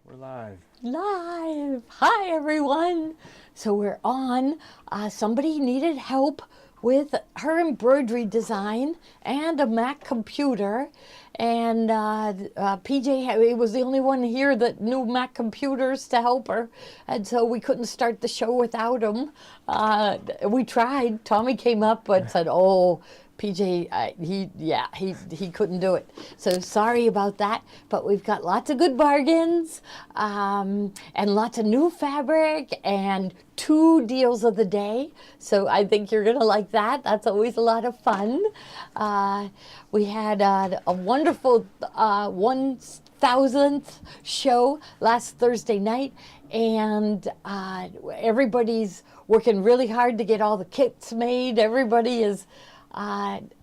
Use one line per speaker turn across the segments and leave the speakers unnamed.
We're live.
Live. Hi, everyone. So we're on. Somebody needed help with her embroidery design and a Mac computer. And PJ he was the only one here that knew Mac computers to help her. And so we couldn't start the show without him. We tried. Tommy came up but said, oh, PJ, he couldn't do it. So sorry about that, but we've got lots of good bargains and lots of new fabric and 2 deals of the day. So I think you're gonna like that. That's always a lot of fun. We had a wonderful 1,000th show last Thursday night, and everybody's working really hard to get all the kits made. Everybody is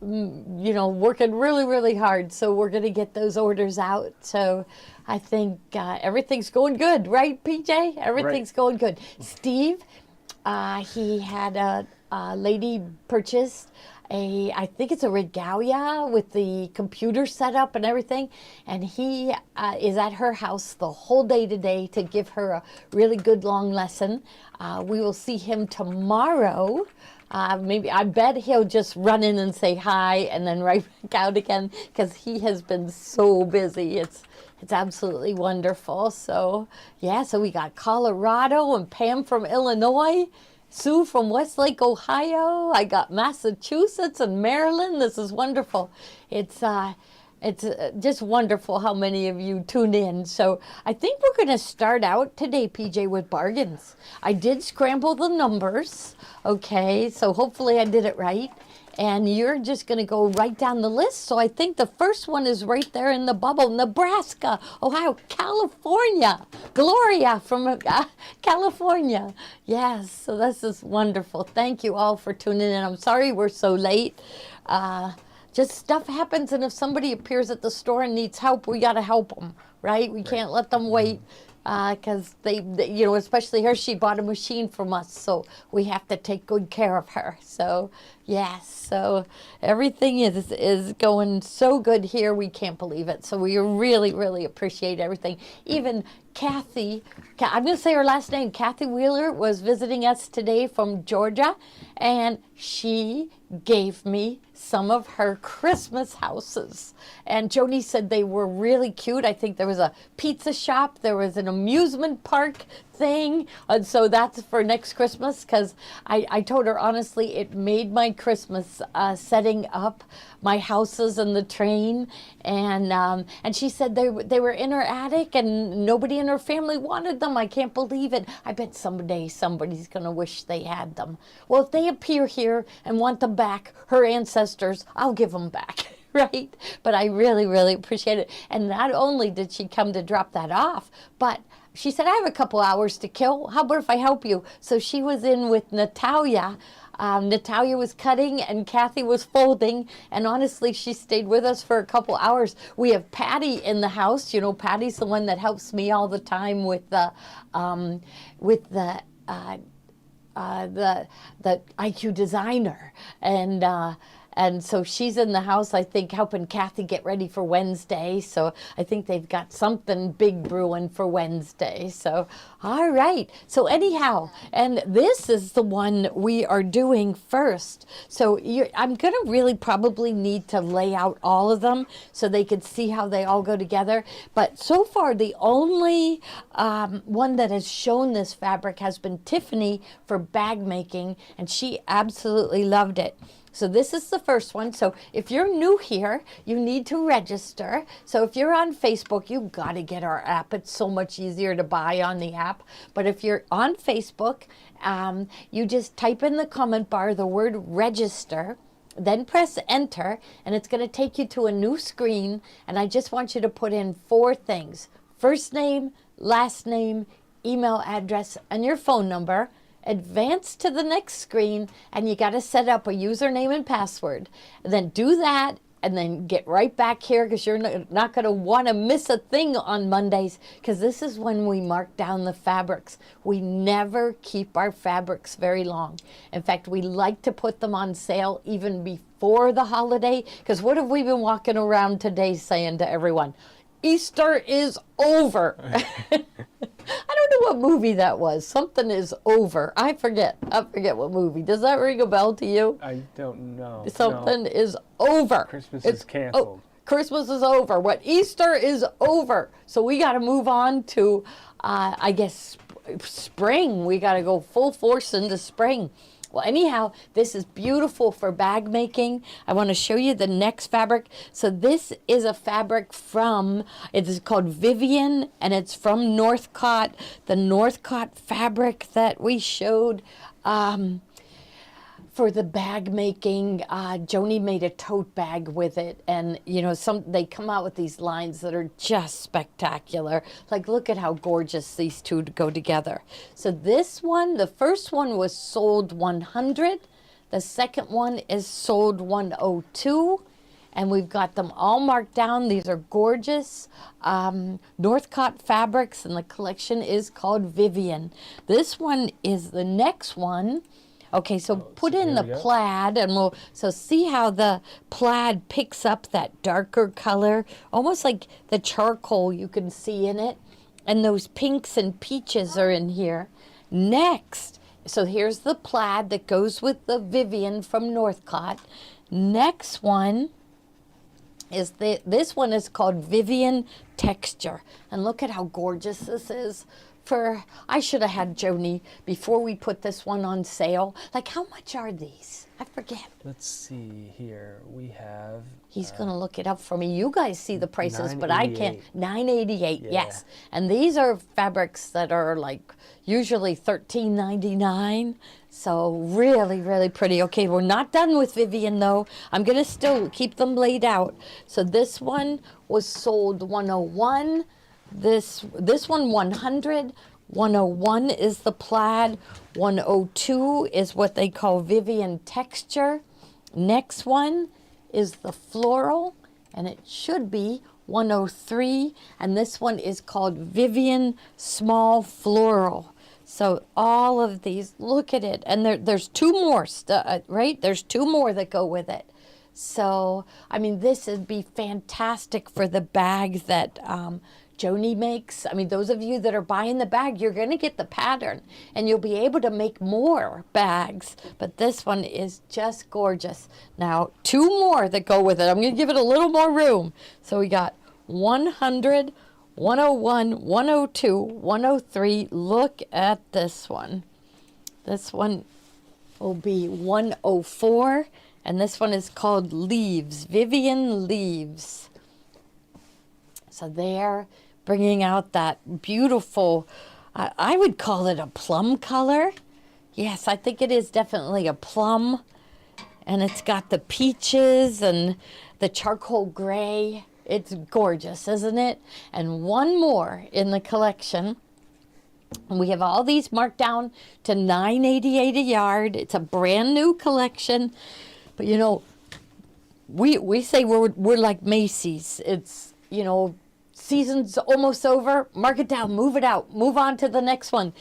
working really, really hard. So we're going to get those orders out. So I think everything's going good, right, PJ? Everything's going good. Steve, he had a lady purchased I think it's a regalia with the computer set up and everything. And he is at her house the whole day today to give her a really good long lesson. We will see him tomorrow. Maybe I bet he'll just run in and say hi and then right back out again because he has been so busy. It's absolutely wonderful. So yeah, so we got Colorado and Pam from Illinois, Sue from Westlake, Ohio. I got Massachusetts and Maryland. This is wonderful. It's just wonderful how many of you tune in. So I think we're going to start out today, PJ, with bargains. I did scramble the numbers, okay? So hopefully I did it right. And you're just going to go right down the list. So I think the first one is right there in the bubble. Nebraska, Ohio, California. Gloria from California. Yes, so this is wonderful. Thank you all for tuning in. I'm sorry we're so late. Just stuff happens, and if somebody appears at the store and needs help, we got to help them, right? We can't let them wait because they, especially her, she bought a machine from us, so we have to take good care of her. So, yes, so everything is going so good here, we can't believe it. So we really, really appreciate everything. Even Kathy, I'm going to say her last name, Kathy Wheeler, was visiting us today from Georgia, and she gave me some of her Christmas houses. And Joni said they were really cute. I think there was a pizza shop, there was an amusement park thing. And so that's for next Christmas, because I told her honestly, it made my Christmas setting up my houses and the train. And she said they were in her attic and nobody in her family wanted them. I can't believe it. I bet someday somebody's going to wish they had them. Well, if they appear here and want them back, her ancestors, I'll give them back. Right? But I really, really appreciate it. And not only did she come to drop that off, but she said, I have a couple hours to kill. How about if I help you? So she was in with Natalia. Natalia was cutting and Kathy was folding. And honestly, she stayed with us for a couple hours. We have Patty in the house. You know, Patty's the one that helps me all the time with the IQ designer. And so she's in the house, I think, helping Kathy get ready for Wednesday. So I think they've got something big brewing for Wednesday. So, all right. So anyhow, and this is the one we are doing first. So I'm going to really probably need to lay out all of them so they can see how they all go together. But so far, the only one that has shown this fabric has been Tiffany for bag making, and she absolutely loved it. So this is the first one. So if you're new here, you need to register. So if you're on Facebook, you've got to get our app. It's so much easier to buy on the app. But if you're on Facebook, you just type in the comment bar the word register, then press enter, and it's going to take you to a new screen. And I just want you to put in 4 things: first name, last name, email address, and your phone number. Advance to the next screen, and you got to set up a username and password. And then do that, and then get right back here, because you're not going to want to miss a thing on Mondays, because this is when we mark down the fabrics. We never keep our fabrics very long. In fact, we like to put them on sale even before the holiday, because what have we been walking around today saying to everyone? Easter is over. I don't know what movie that was. Something is over. I forget what movie. Does that ring a bell to you?
I don't know.
Something is over.
Christmas is canceled.
Christmas is over. What Easter is over. So we got to move on to, I guess, spring. We got to go full force into spring. Well, anyhow, this is beautiful for bag making. I want to show you the next fabric. So this is a fabric from, it is called Vivian, and it's from Northcott. The Northcott fabric that we showed for the bag making. Joni made a tote bag with it, and you know, they come out with these lines that are just spectacular. Like, look at how gorgeous these two go together. So this one, the first one was sold 100, the second one is sold 102, and we've got them all marked down. These are gorgeous Northcott fabrics, and the collection is called Vivian. This one is the next one. Okay, so put in the plaid, and so see how the plaid picks up that darker color, almost like the charcoal you can see in it, and those pinks and peaches are in here. Next, so here's the plaid that goes with the Vivian from Northcott. Next one is this one is called Vivian Texture, and look at how gorgeous this is. I should have had Joni before we put this one on sale. Like, how much are these? I forget.
Let's see here. We have.
He's going to look it up for me. You guys see the prices, but I can't. $9.88, yes. And these are fabrics that are like usually $13.99. So really, really pretty. Okay, we're not done with Vivian though. I'm going to still keep them laid out. So this one was sold 101. This one 100, 101 is the plaid, 102 is what they call Vivian Texture. Next one is the floral, and it should be 103, and this one is called Vivian Small Floral. So all of these, look at it, and there's two more, right? There's two more that go with it. So, I mean, this would be fantastic for the bags that Joni makes. I mean, those of you that are buying the bag, you're going to get the pattern, and you'll be able to make more bags. But this one is just gorgeous. Now, two more that go with it. I'm going to give it a little more room. So we got 100, 101, 102, 103. Look at this one. This one will be 104. And this one is called Leaves, Vivian Leaves. So they're bringing out that beautiful, I would call it a plum color. Yes, I think it is definitely a plum. And it's got the peaches and the charcoal gray. It's gorgeous, isn't it? And one more in the collection. And we have all these marked down to $9.88 a yard. It's a brand new collection. But you know, we say we're like Macy's. It's, you know, season's almost over, mark it down, move it out, move on to the next one.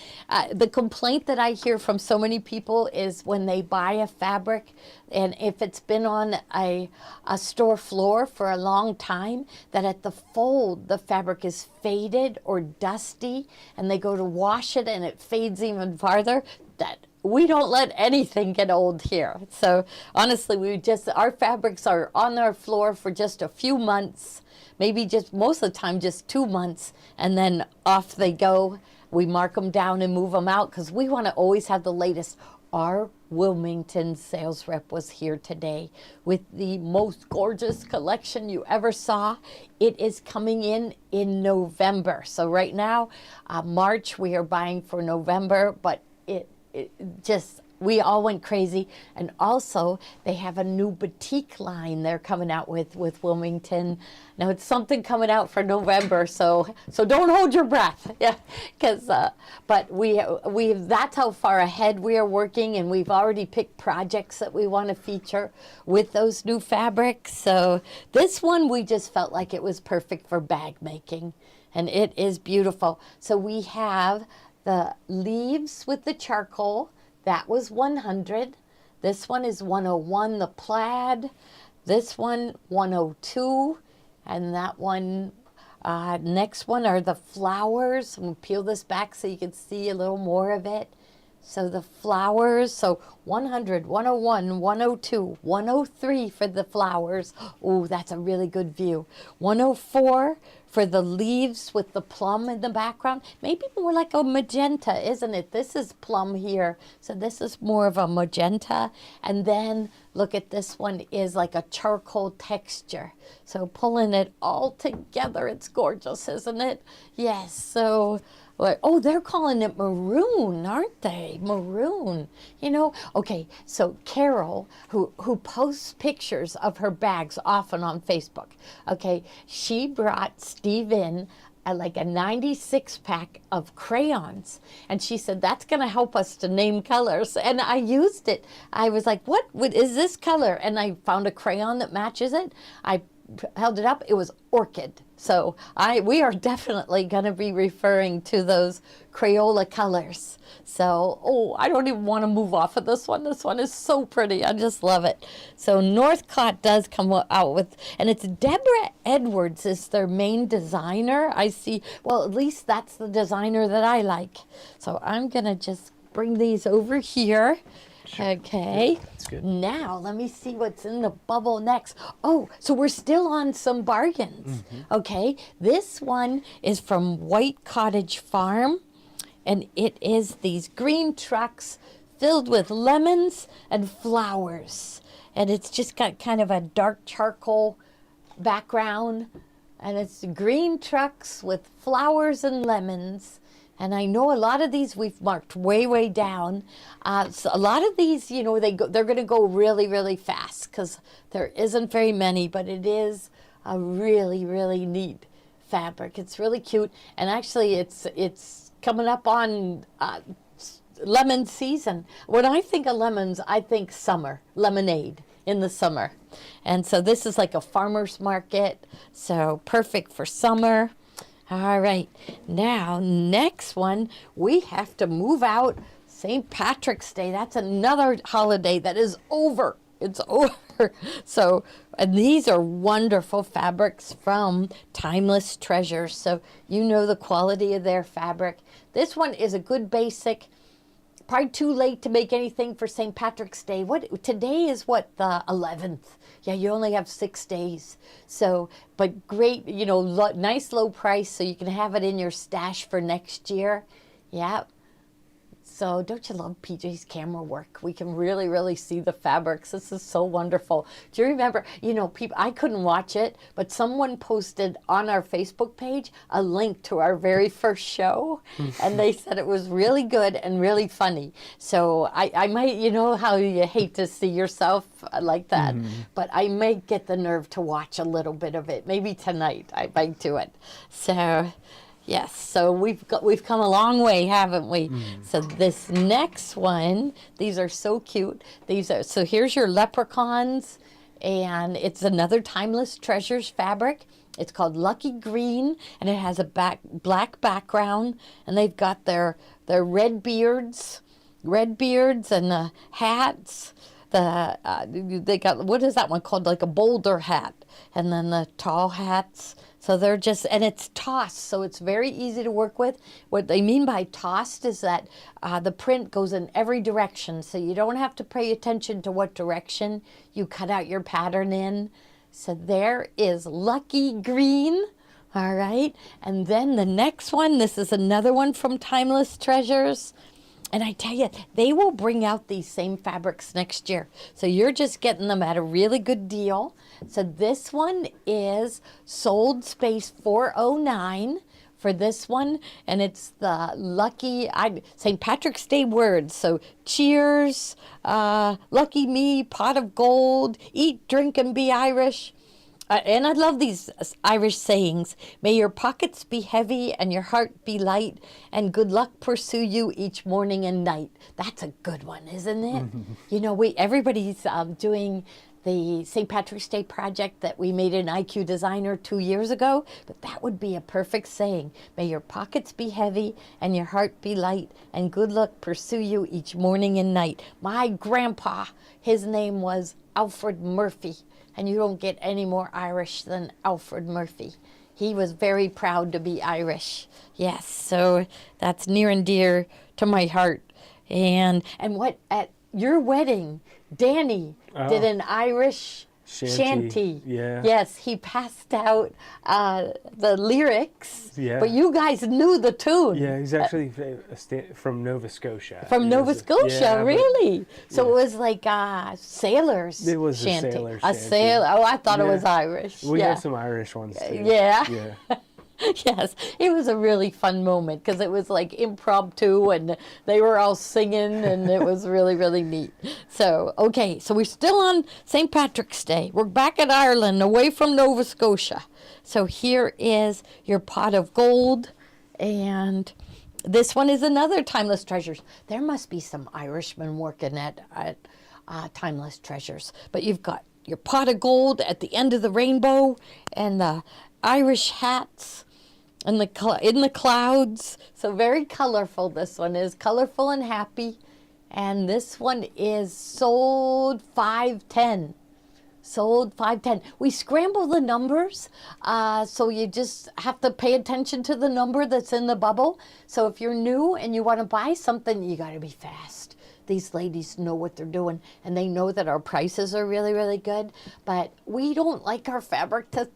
The complaint that I hear from so many people is when they buy a fabric, and if it's been on a store floor for a long time, that at the fold, the fabric is faded or dusty, and they go to wash it and it fades even farther. That we don't let anything get old here. So honestly, our fabrics are on our floor for just a few months, maybe just most of the time just 2 months, and then off they go. We mark them down and move them out because we want to always have the latest. Our Wilmington sales rep was here today with the most gorgeous collection you ever saw. It is coming in November. So right now, March, we are buying for November, but we all went crazy. And also, they have a new boutique line they're coming out with Wilmington. Now, it's something coming out for November, so don't hold your breath. Yeah, but that's how far ahead we are working, and we've already picked projects that we want to feature with those new fabrics. So this one, we just felt like it was perfect for bag making, and it is beautiful. So we have the leaves with the charcoal. That was 100. This one is 101, the plaid. This one, 102. And that one, Next one are the flowers. I'm going to peel this back so you can see a little more of it. So the flowers, so 100, 101, 102, 103 for the flowers. Oh, that's a really good view. 104 for the leaves with the plum in the background. Maybe more like a magenta, isn't it? This is plum here, so this is more of a magenta. And then look at this one is like a charcoal texture. So pulling it all together, it's gorgeous, isn't it? Yes, so... Oh, they're calling it maroon, aren't they? Maroon. You know, okay, so Carol, who posts pictures of her bags often on Facebook, okay, she brought Steve in like a 96 pack of crayons, and she said that's going to help us to name colors. And I used it. I was like, what is this color? And I found a crayon that matches it. I held it up. It was orchid. So we are definitely going to be referring to those Crayola colors. So, oh, I don't even want to move off of this one. This one is so pretty. I just love it. So Northcott does come out with, and it's Deborah Edwards is their main designer. I see, well, at least that's the designer that I like. So I'm going to just bring these over here. Sure. Okay.
Yeah, that's good.
Now, let me see what's in the bubble next. Oh, so we're still on some bargains. Okay. This one is from White Cottage Farm, and it is these green trucks filled with lemons and flowers. And it's just got kind of a dark charcoal background, and it's green trucks with flowers and lemons. And I know a lot of these we've marked way, way down. So a lot of these, you know, they're going to go really, really fast because there isn't very many, but it is a really, really neat fabric. It's really cute. And actually, it's coming up on lemon season. When I think of lemons, I think summer, lemonade in the summer. And so this is like a farmer's market, so perfect for summer. All right, now next one, we have to move out. St. Patrick's Day, that's another holiday that is over. It's over. So, and these are wonderful fabrics from Timeless Treasures. So you know the quality of their fabric. This one is a good basic. Probably too late to make anything for St. Patrick's Day. Today is what, the 11th? Yeah, you only have 6 days. So, but great, you know, nice low price so you can have it in your stash for next year. Yeah. So don't you love PJ's camera work? We can really, really see the fabrics. This is so wonderful. Do you remember, you know, people, I couldn't watch it, but someone posted on our Facebook page a link to our very first show, and they said it was really good and really funny. So I might, you know how you hate to see yourself like that, but I might get the nerve to watch a little bit of it. Maybe tonight I might do it. So... yes, so we've come a long way, haven't we? So this next one, these are so cute. So here's your leprechauns, and it's another Timeless Treasures fabric. It's called Lucky Green, and it has a black background, and they've got their red beards and the hats. They got, what is that one called? Like a boulder hat, and then the tall hats. So they're just, and it's tossed, so it's very easy to work with. What they mean by tossed is that the print goes in every direction, so you don't have to pay attention to what direction you cut out your pattern in. So there is Lucky Green, all right? And then the next one, this is another one from Timeless Treasures. And I tell you, they will bring out these same fabrics next year. So you're just getting them at a really good deal. So this one is Sold Space 409 for this one. And it's the lucky St. Patrick's Day words. So cheers, lucky me, pot of gold, eat, drink, and be Irish. And I love these Irish sayings. May your pockets be heavy and your heart be light, and good luck pursue you each morning and night. That's a good one, isn't it? You know, everybody's doing the St. Patrick's Day project that we made in IQ Designer 2 years ago, but that would be a perfect saying. May your pockets be heavy and your heart be light, and good luck pursue you each morning and night. My grandpa, his name was Alfred Murphy. And you don't get any more Irish than Alfred Murphy. he was very proud to be Irish. Yes, so that's near and dear to my heart. And what at your wedding, Danny did an Irish shanty.
Yeah.
Yes, he passed out the lyrics.
Yeah.
But you guys knew the tune.
Yeah, he's actually from Nova Scotia.
From Nova Scotia,
yeah, but-
really? So
yeah.
it was like sailors.
It was a
shanty.
sailor
A
shanty.
sailor. Oh, I thought it
Yeah.
was Irish.
We
yeah.
have some Irish ones too.
Yeah.
Yeah.
Yes, it was a really fun moment because it was like impromptu and they were all singing and it was really, really neat. So, okay, so we're still on St. Patrick's Day. We're back in Ireland, away from Nova Scotia. So here is your pot of gold, and this one is another Timeless Treasures. There must be some Irishmen working at Timeless Treasures, but you've got your pot of gold at the end of the rainbow and the Irish hats and in the clouds. So very colorful. This one is colorful and happy. And this one is sold 510. Sold 510. We scramble the numbers, so you just have to pay attention to the number that's in the bubble. So if you're new and you want to buy something, you got to be fast. These ladies know what they're doing, and they know that our prices are really, really good. But we don't like our fabric to,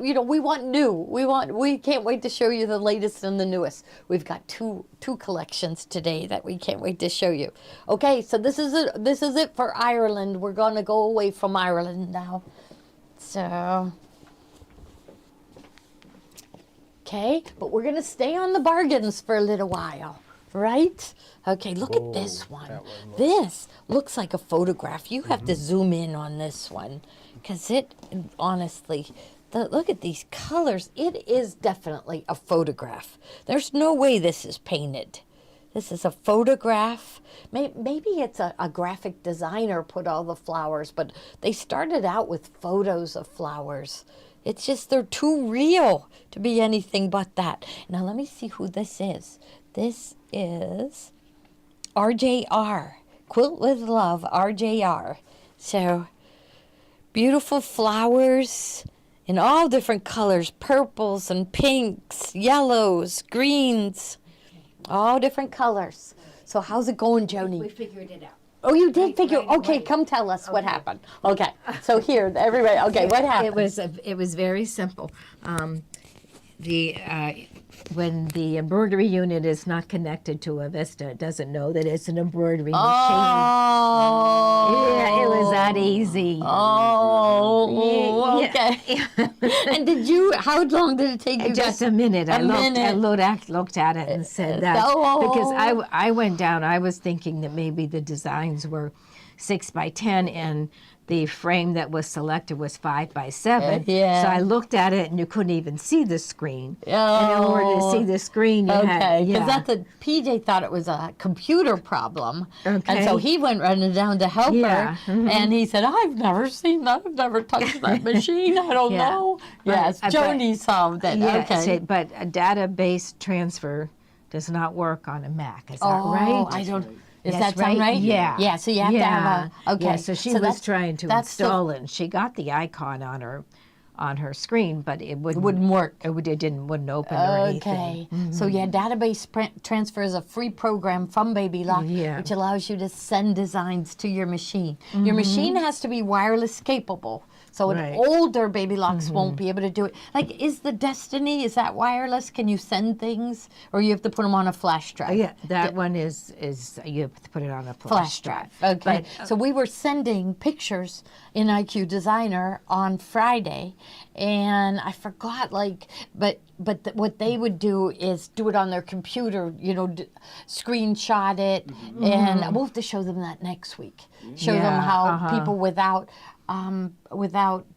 we want new. We can't wait to show you the latest and the newest. We've got two collections today that we can't wait to show you. Okay, so this is it. This is it for Ireland. We're going to go away from Ireland now. So, okay, but we're going to stay on the bargains for a little while. Right? Okay, look at this one. This looks like a photograph. You have to zoom in on this one because it, honestly, look at these colors. It is definitely a photograph. There's no way this is painted. This is a photograph. Maybe it's a graphic designer put all the flowers, but they started out with photos of flowers. It's just they're too real to be anything but that. Now let me see who this is. This is RJR, Quilt with Love, RJR. So beautiful flowers in all different colors, purples and pinks, yellows, greens, all different colors. So how's it going, Joni?
We figured it out.
Oh, you did figure.
right
Okay,
away.
come tell us what happened. Okay, so here, everybody. Okay, what happened?
It was very simple. When the embroidery unit is not connected to a Vista, it doesn't know that it's an embroidery machine.
Oh.
Yeah, it was that easy.
Oh,
Yeah.
okay. And how long did it take you?
Just a minute. I looked at it and said that because I went down. I was thinking that maybe the designs were 6 by 10 and the frame that was selected was 5 by 7.
Yeah.
So I looked at it and you couldn't even see the screen.
Oh.
And in order to see the screen, you had,
because PJ thought it was a computer problem, and
Okay.
so he went running down to help
Yeah.
her, and he said, "I've never seen that. I've never touched that machine. I don't
Yeah.
know."
But-
Yes,
but-
Joni solved it.
Yeah,
Okay.
but a database transfer does not work on a Mac. Is that
Oh,
right?
I don't. Is
Yes,
that sound right?
Yeah.
Yeah. So you have to have a. Okay.
Yeah, so she was
that's-
trying to
that's the-
install it, and she got the icon on her screen, but it wouldn't
work.
It wouldn't open or anything.
Okay, so yeah, database transfer is a free program from BabyLock,
Yeah.
which allows you to send designs to your machine. Your machine has to be wireless capable, so an
Right.
older BabyLocks won't be able to do it. Like, is the Destiny, is that wireless? Can you send things, or you have to put them on a flash drive?
Yeah, that one is you have to put it on a
Flash drive. Okay. So we were sending pictures in IQ Designer on Friday, and I forgot, what they would do is do it on their computer, screenshot it, and we'll have to show them that next week. Show them
Yeah,
how people without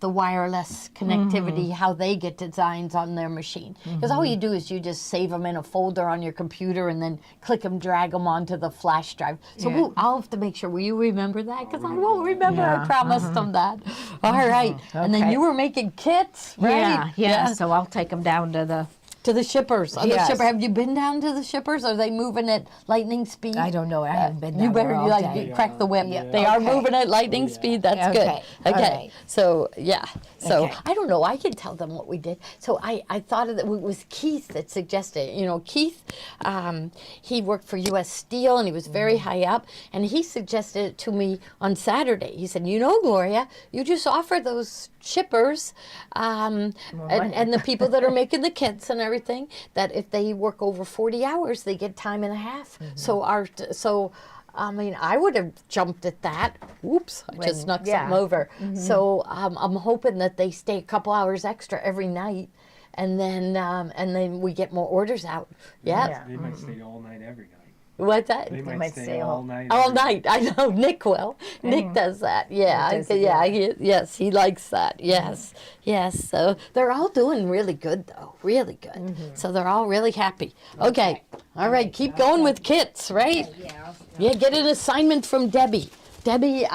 the wireless connectivity, how they get designs on their machine. Because all you do is you just save them in a folder on your computer and then click them, drag them onto the flash drive. So I'll have to make sure. Will you remember that? Because I won't remember. I
Yeah,
promised them that. All right. And then
Okay.
you were making kits, right?
Yeah. So I'll take them down to the
To the shippers. On
Yes.
the shipper. Have you been down to the shippers? Are they moving at lightning speed?
I don't know. I haven't been
You
down
better
there all
like
day.
crack the whip.
Yeah.
They are
Okay.
moving at lightning speed. That's
Okay.
good.
All
Okay.
right.
So yeah. So
Okay.
I don't know. I can tell them what we did. So I thought of it was Keith that suggested. You know, Keith, he worked for U.S. Steel and he was very high up, and he suggested it to me on Saturday. He said, "You know, Gloria, you just offer those shippers and the people that are making the kits and everything that if they work over 40 hours, they get time and a half. So I mean, I would have jumped at that. Whoops, I just knocked something over. So I'm hoping that they stay a couple hours extra every night, and then we get more orders out. Yeah.
They might stay all night every night.
What's that?
They
might
might
stay
stay all night.
All
every
night. I know Nick will. Nick does that. Yeah.
He does it,
Yeah. Yes, he likes that. Yes. Yes. So they're all doing really good though. Really good. So they're all really happy. Okay. All right. Keep going with kits, right? Yeah. Get an assignment from Debbie. Debbie,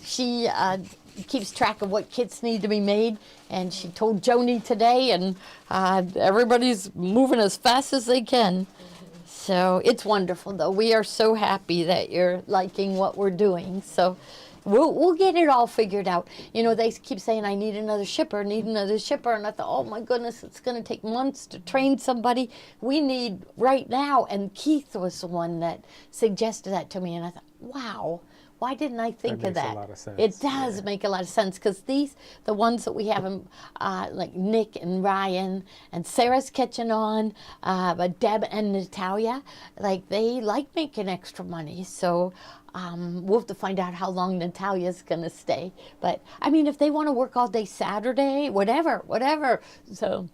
she keeps track of what kits need to be made, and she told Joni today, and everybody's moving as fast as they can. So it's wonderful, though. We are so happy that you're liking what we're doing. So we'll get it all figured out. You know, they keep saying, I need another shipper, need another shipper. And I thought, oh, my goodness, it's going to take months to train somebody. We need right now. And Keith was the one that suggested that to me. And I thought, wow. Why didn't I think of
makes a
that?
lot of sense,
It does make a lot of sense because the ones that we have, like Nick and Ryan and Sarah's catching on, but Deb and Natalia, like they like making extra money. So we'll have to find out how long Natalia's going to stay. But I mean, if they want to work all day Saturday, whatever. So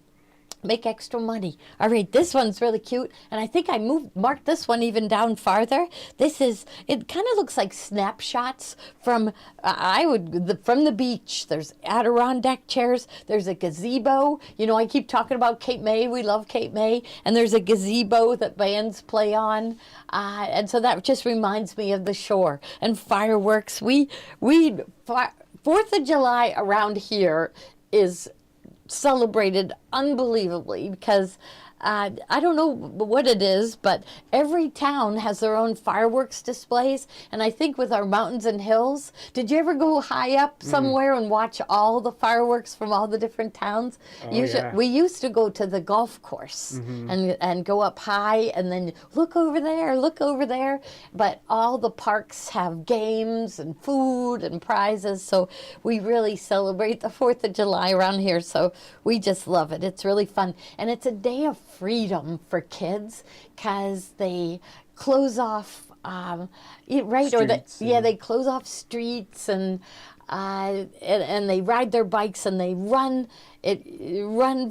make extra money. All right, this one's really cute, and I think I marked this one even down farther. It kind of looks like snapshots from from the beach. There's Adirondack chairs. There's a gazebo. You know, I keep talking about Cape May. We love Cape May, and there's a gazebo that bands play on, and so that just reminds me of the shore and fireworks. 4th of July around here is celebrated unbelievably because I don't know what it is, but every town has their own fireworks displays. And I think with our mountains and hills, did you ever go high up somewhere and watch all the fireworks from all the different towns?
Yeah.
We used to go to the golf course and go up high and then look over there. But all the parks have games and food and prizes. So we really celebrate the 4th of July around here. So we just love it. It's really fun. And it's a day of freedom for kids because they close off they close off streets and they ride their bikes and they run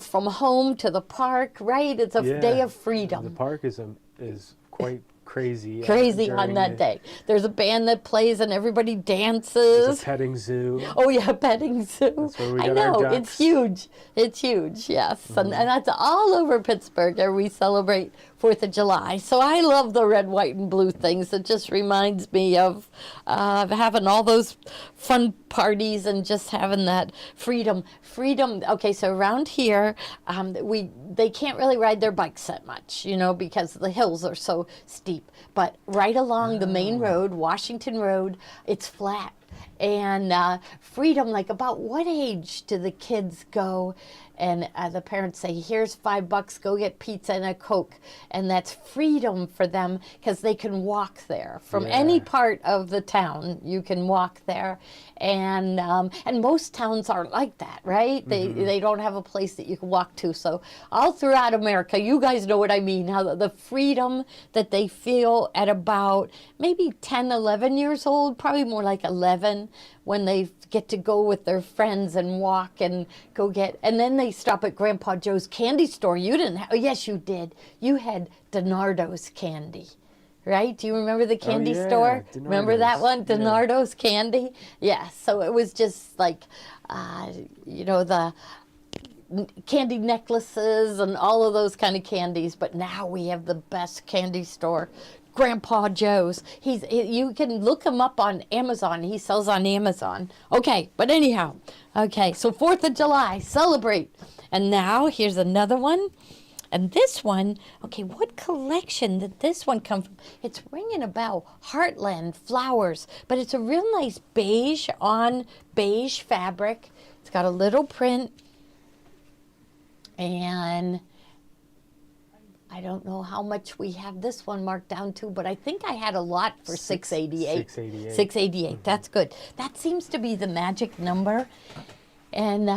from home to the park, right? It's a day of freedom.
The park is quite crazy.
On that day. There's a band that plays and everybody dances.
There's a petting zoo.
Oh yeah, petting zoo.
That's where we
I
got
know,
our
it's
ducks.
huge. It's huge, yes. And that's all over Pittsburgh where we celebrate 4th of July. So I love the red, white, and blue things. It just reminds me of having all those fun parties and just having that freedom. Okay, so around here, they can't really ride their bikes that much, you know, because the hills are so steep. But right along the main road, Washington Road, it's flat. And freedom, like about what age do the kids go and the parents say, here's $5, go get pizza and a Coke. And that's freedom for them because they can walk there. From any part of the town, you can walk there. And most towns are like that, right? They don't have a place that you can walk to. So all throughout America, you guys know what I mean, how the freedom that they feel at about maybe 10, 11 years old, probably more like 11, when they get to go with their friends and walk and go get, and then they stop at Grandpa Joe's candy store. You didn't have, oh yes you did. You had DiNardo's candy, right? Do you remember the candy store? Remember that one, DiNardo's candy? Yeah, so it was just like, the candy necklaces and all of those kind of candies, but now we have the best candy store, Grandpa Joe's. You can look him up on Amazon. He sells on Amazon. Okay, but anyhow, okay, so 4th of July, celebrate. And now here's another one. And this one, okay, what collection did this one come from? It's ringing a bell. Heartland Flowers, but it's a real nice beige on beige fabric. It's got a little print, and I don't know how much we have this one marked down to, but I think I had a lot for $6.88. $6.88. That's good. That seems to be the magic number. And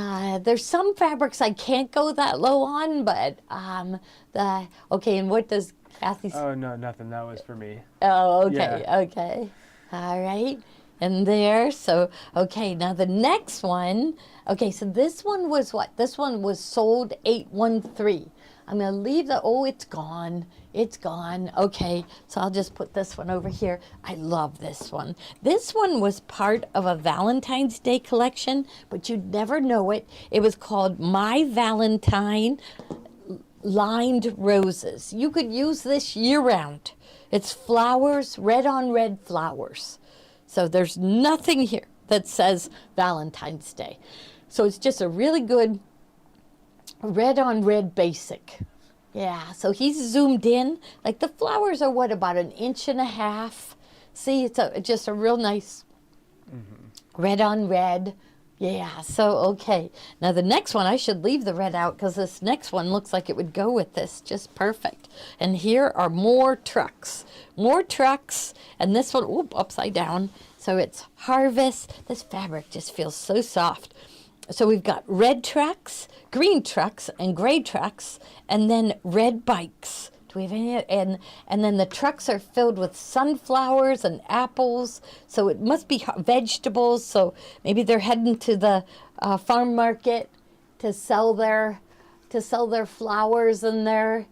there's some fabrics I can't go that low on, but okay. And what does Kathy?
Oh no, nothing. That was for me.
Oh, okay,
Yeah.
okay, all right. And there, so okay. Now the next one. Okay, so this one was what? This one was sold 813. I'm going to leave the, oh, it's gone. It's gone. Okay, so I'll just put this one over here. I love this one. This one was part of a Valentine's Day collection, but you'd never know it. It was called My Valentine Lined Roses. You could use this year-round. It's flowers, red on red flowers. So there's nothing here that says Valentine's Day. So it's just a really good red on red basic. Yeah, so he's zoomed in. Like the flowers are what, about 1.5 inches? See, it's just a real nice red on red. Yeah, so okay. Now the next one, I should leave the red out because this next one looks like it would go with this just perfect. And here are more trucks. More trucks. And this one, oop, upside down. So it's Harvest. This fabric just feels so soft. So we've got red trucks, green trucks, and gray trucks, and then red bikes. Do we have any? And then the trucks are filled with sunflowers and apples. So it must be vegetables. So maybe they're heading to the farm market to sell their flowers and their.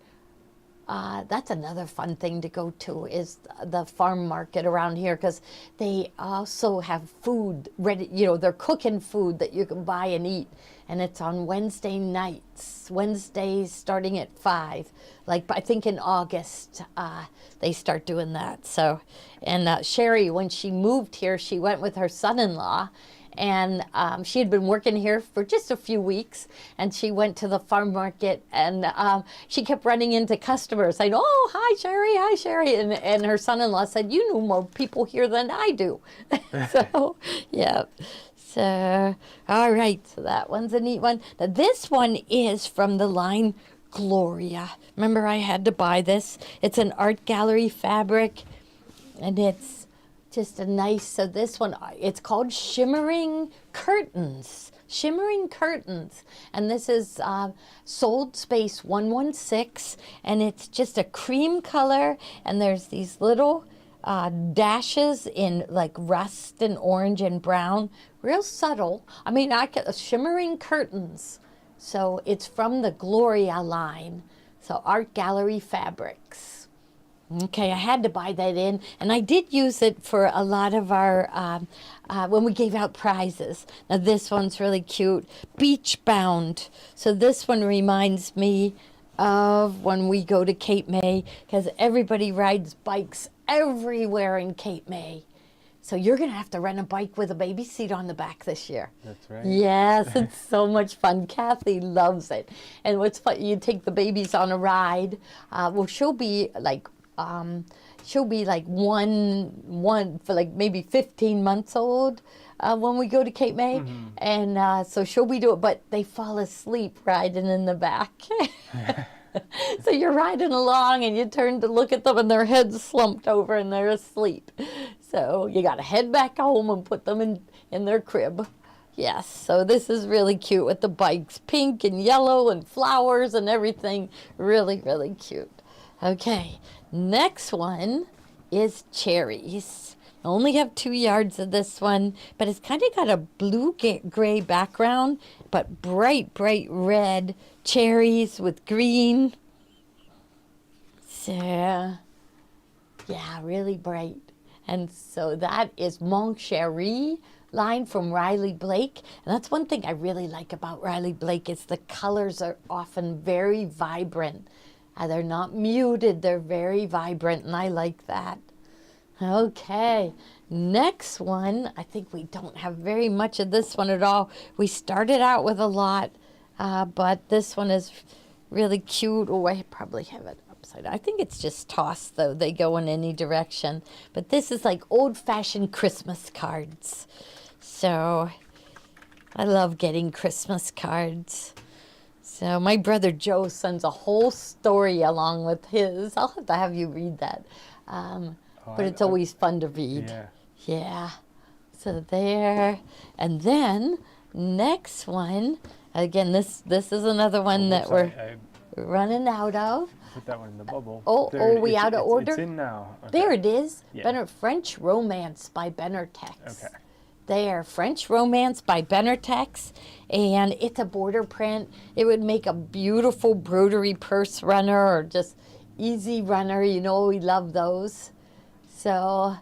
That's another fun thing to go to is the farm market around here because they also have food ready. You know, they're cooking food that you can buy and eat, and it's on Wednesday nights. Wednesdays starting at 5. Like I think in August they start doing that. So, and Sherry, when she moved here, she went with her son-in-law. And she had been working here for just a few weeks, and she went to the farm market, and she kept running into customers saying, "Oh, hi, Sherry," and her son-in-law said, "You know more people here than I do." So, yeah. So, all right. So that one's a neat one. Now, this one is from the line Gloria. Remember, I had to buy this. It's an art gallery fabric, and it's just a nice, so this one, it's called Shimmering Curtains. Shimmering Curtains. And this is Sold Space 116. And it's just a cream color. And there's these little dashes in like rust and orange and brown. Real subtle. I mean, Shimmering Curtains. So it's from the Gloria line. So Art Gallery Fabrics. Okay, I had to buy that in, and I did use it for a lot of our, when we gave out prizes. Now this one's really cute, Beach Bound. So this one reminds me of when we go to Cape May, because everybody rides bikes everywhere in Cape May. So you're going to have to rent a bike with a baby seat on the back this year.
That's right.
Yes, it's so much fun. Kathy loves it. And what's fun, you take the babies on a ride. Well, she'll be like one for like maybe 15 months old when we go to Cape May. And so she'll be doing, but they fall asleep riding in the back. So you're riding along and you turn to look at them and their heads slumped over and they're asleep. So you got to head back home and put them in their crib. Yes, so this is really cute with the bikes, pink and yellow and flowers and everything. Really, really cute. Okay, next one is cherries. I only have 2 yards of this one, but it's kind of got a blue-gray background, but bright, bright red cherries with green. So, yeah, really bright. And so that is Mon Chéri line from Riley Blake. And that's one thing I really like about Riley Blake is the colors are often very vibrant. They're not muted, they're very vibrant, and I like that. Okay, next one, I think we don't have very much of this one at all. We started out with a lot, but this one is really cute. Oh, I probably have it upside down. I think it's just tossed, though. They go in any direction. But this is like old-fashioned Christmas cards. So I love getting Christmas cards. So my brother Joe sends a whole story along with his. I'll have to have you read that. But it's always fun to read.
Yeah.
Yeah. So there. And then next one, again, this is another one that we're
I
running out of.
put that one in the bubble.
We out of order?
It's in now. Okay.
There it is.
Yeah.
French Romance by Benertex.
Okay.
There, French Romance by Benertex, and it's a border print. It would make a beautiful broderie purse runner or just easy runner. You know, we love those. So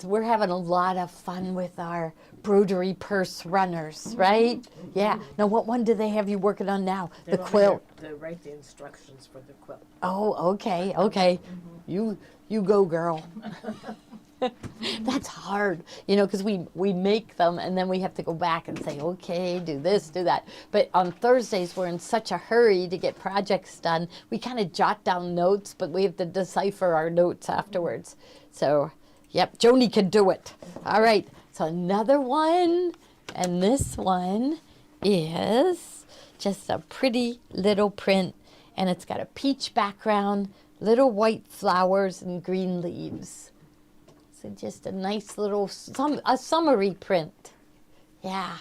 we're having a lot of fun with our broderie purse runners, right? Yeah. Now, what one do they have you working on now? The quilt.
They write the instructions for the quilt.
Oh, okay, okay. You go, girl. That's hard, you know, because we make them and then we have to go back and say, okay, do this, do that. But on Thursdays, we're in such a hurry to get projects done. We kind of jot down notes, but we have to decipher our notes afterwards. So, yep, Joni can do it. All right, so another one, and this one is just a pretty little print, and it's got a peach background, little white flowers and green leaves. So just a nice little a summery print. Yeah.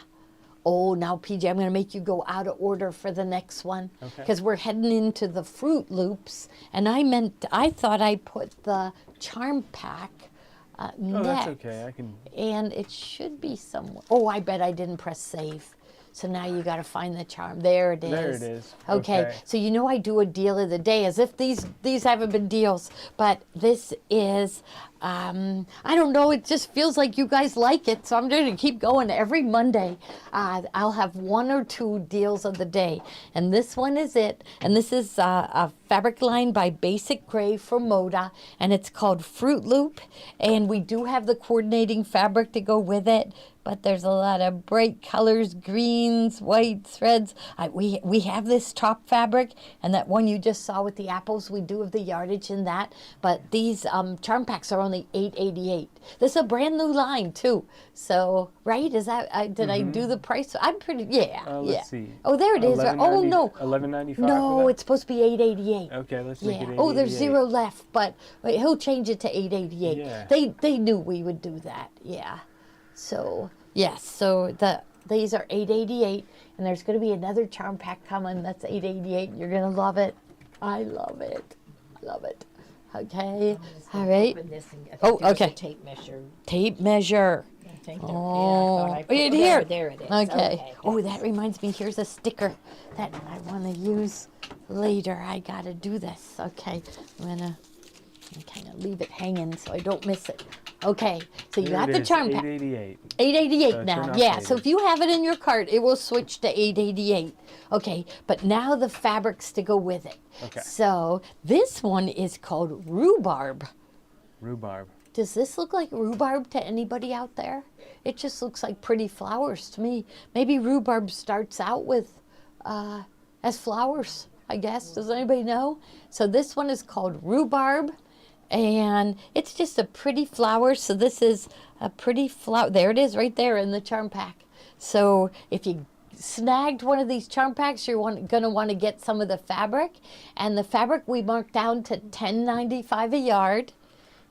Oh, now PJ, I'm going to make you go out of order for the next one because we're heading into the Fruit Loops, and I thought I put the Charm Pack next.
Oh, that's okay. I can.
And it should be somewhere. Oh, I bet I didn't press save. So now you got to find the charm. There it is.
There it is.
Okay. So you know I do a deal of the day, as if these haven't been deals, but this is. I don't know. It just feels like you guys like it, so I'm going to keep going. Every Monday, I'll have one or two deals of the day, and this one is it. And this is a fabric line by Basic Gray from Moda, and it's called Fruit Loop. And we do have the coordinating fabric to go with it. But there's a lot of bright colors, greens, whites, reds. We have this top fabric, and that one you just saw with the apples, we do have the yardage in that. But these charm packs are only $8.88. This is a brand new line too. So right, is that did I do the price? I'm pretty
Let's see.
Oh, there it is. Oh no,
$11.95.
no, it's supposed to be $8.88.
Okay, let's make it $8.88.
Oh, there's 0 left, but wait, he'll change it to $8.88.
Yeah.
They knew we would do that. Yeah. So, yes, so these are $8.88, and there's going to be another charm pack coming that's $8.88. You're going to love it. I love it. Love it. Okay. All right. Oh, okay.
Tape measure.
Tape measure.
Oh,
it here.
There it is.
Okay. Oh, that reminds me. Here's a sticker that I want to use later. I got to do this. Okay. I'm going to kind of leave it hanging so I don't miss it. Okay, so you got the charm pack.
$8.88.
$8.88 now. Yeah,
updated.
so if you have it in your cart, it will switch to $8.88. Okay, but now the fabrics to go with it.
Okay.
So this one is called Rhubarb.
Rhubarb.
Does this look like rhubarb to anybody out there? It just looks like pretty flowers to me. Maybe rhubarb starts out with as flowers, I guess. Does anybody know? So this one is called Rhubarb. And it's just a pretty flower. So this is a pretty flower. There it is right there in the charm pack. So if you snagged one of these charm packs, you're going to want to get some of the fabric. And the fabric we marked down to $10.95 a yard.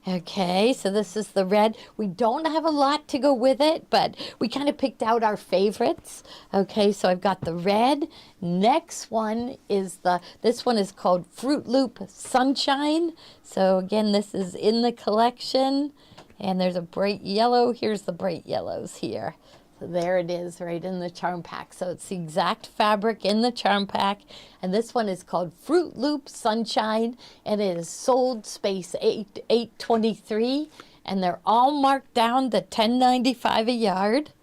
Okay, so this is the red. We don't have a lot to go with it, but we kind of picked out our favorites. Okay, so I've got the red. Next one is this one is called Fruit Loop Sunshine. So again, this is in the collection. And there's a bright yellow. Here's the bright yellows here. So there it is right in the charm pack. So it's the exact fabric in the charm pack. And this one is called Fruit Loop Sunshine. And it is sold space 823. And they're all marked down to $10.95 a yard.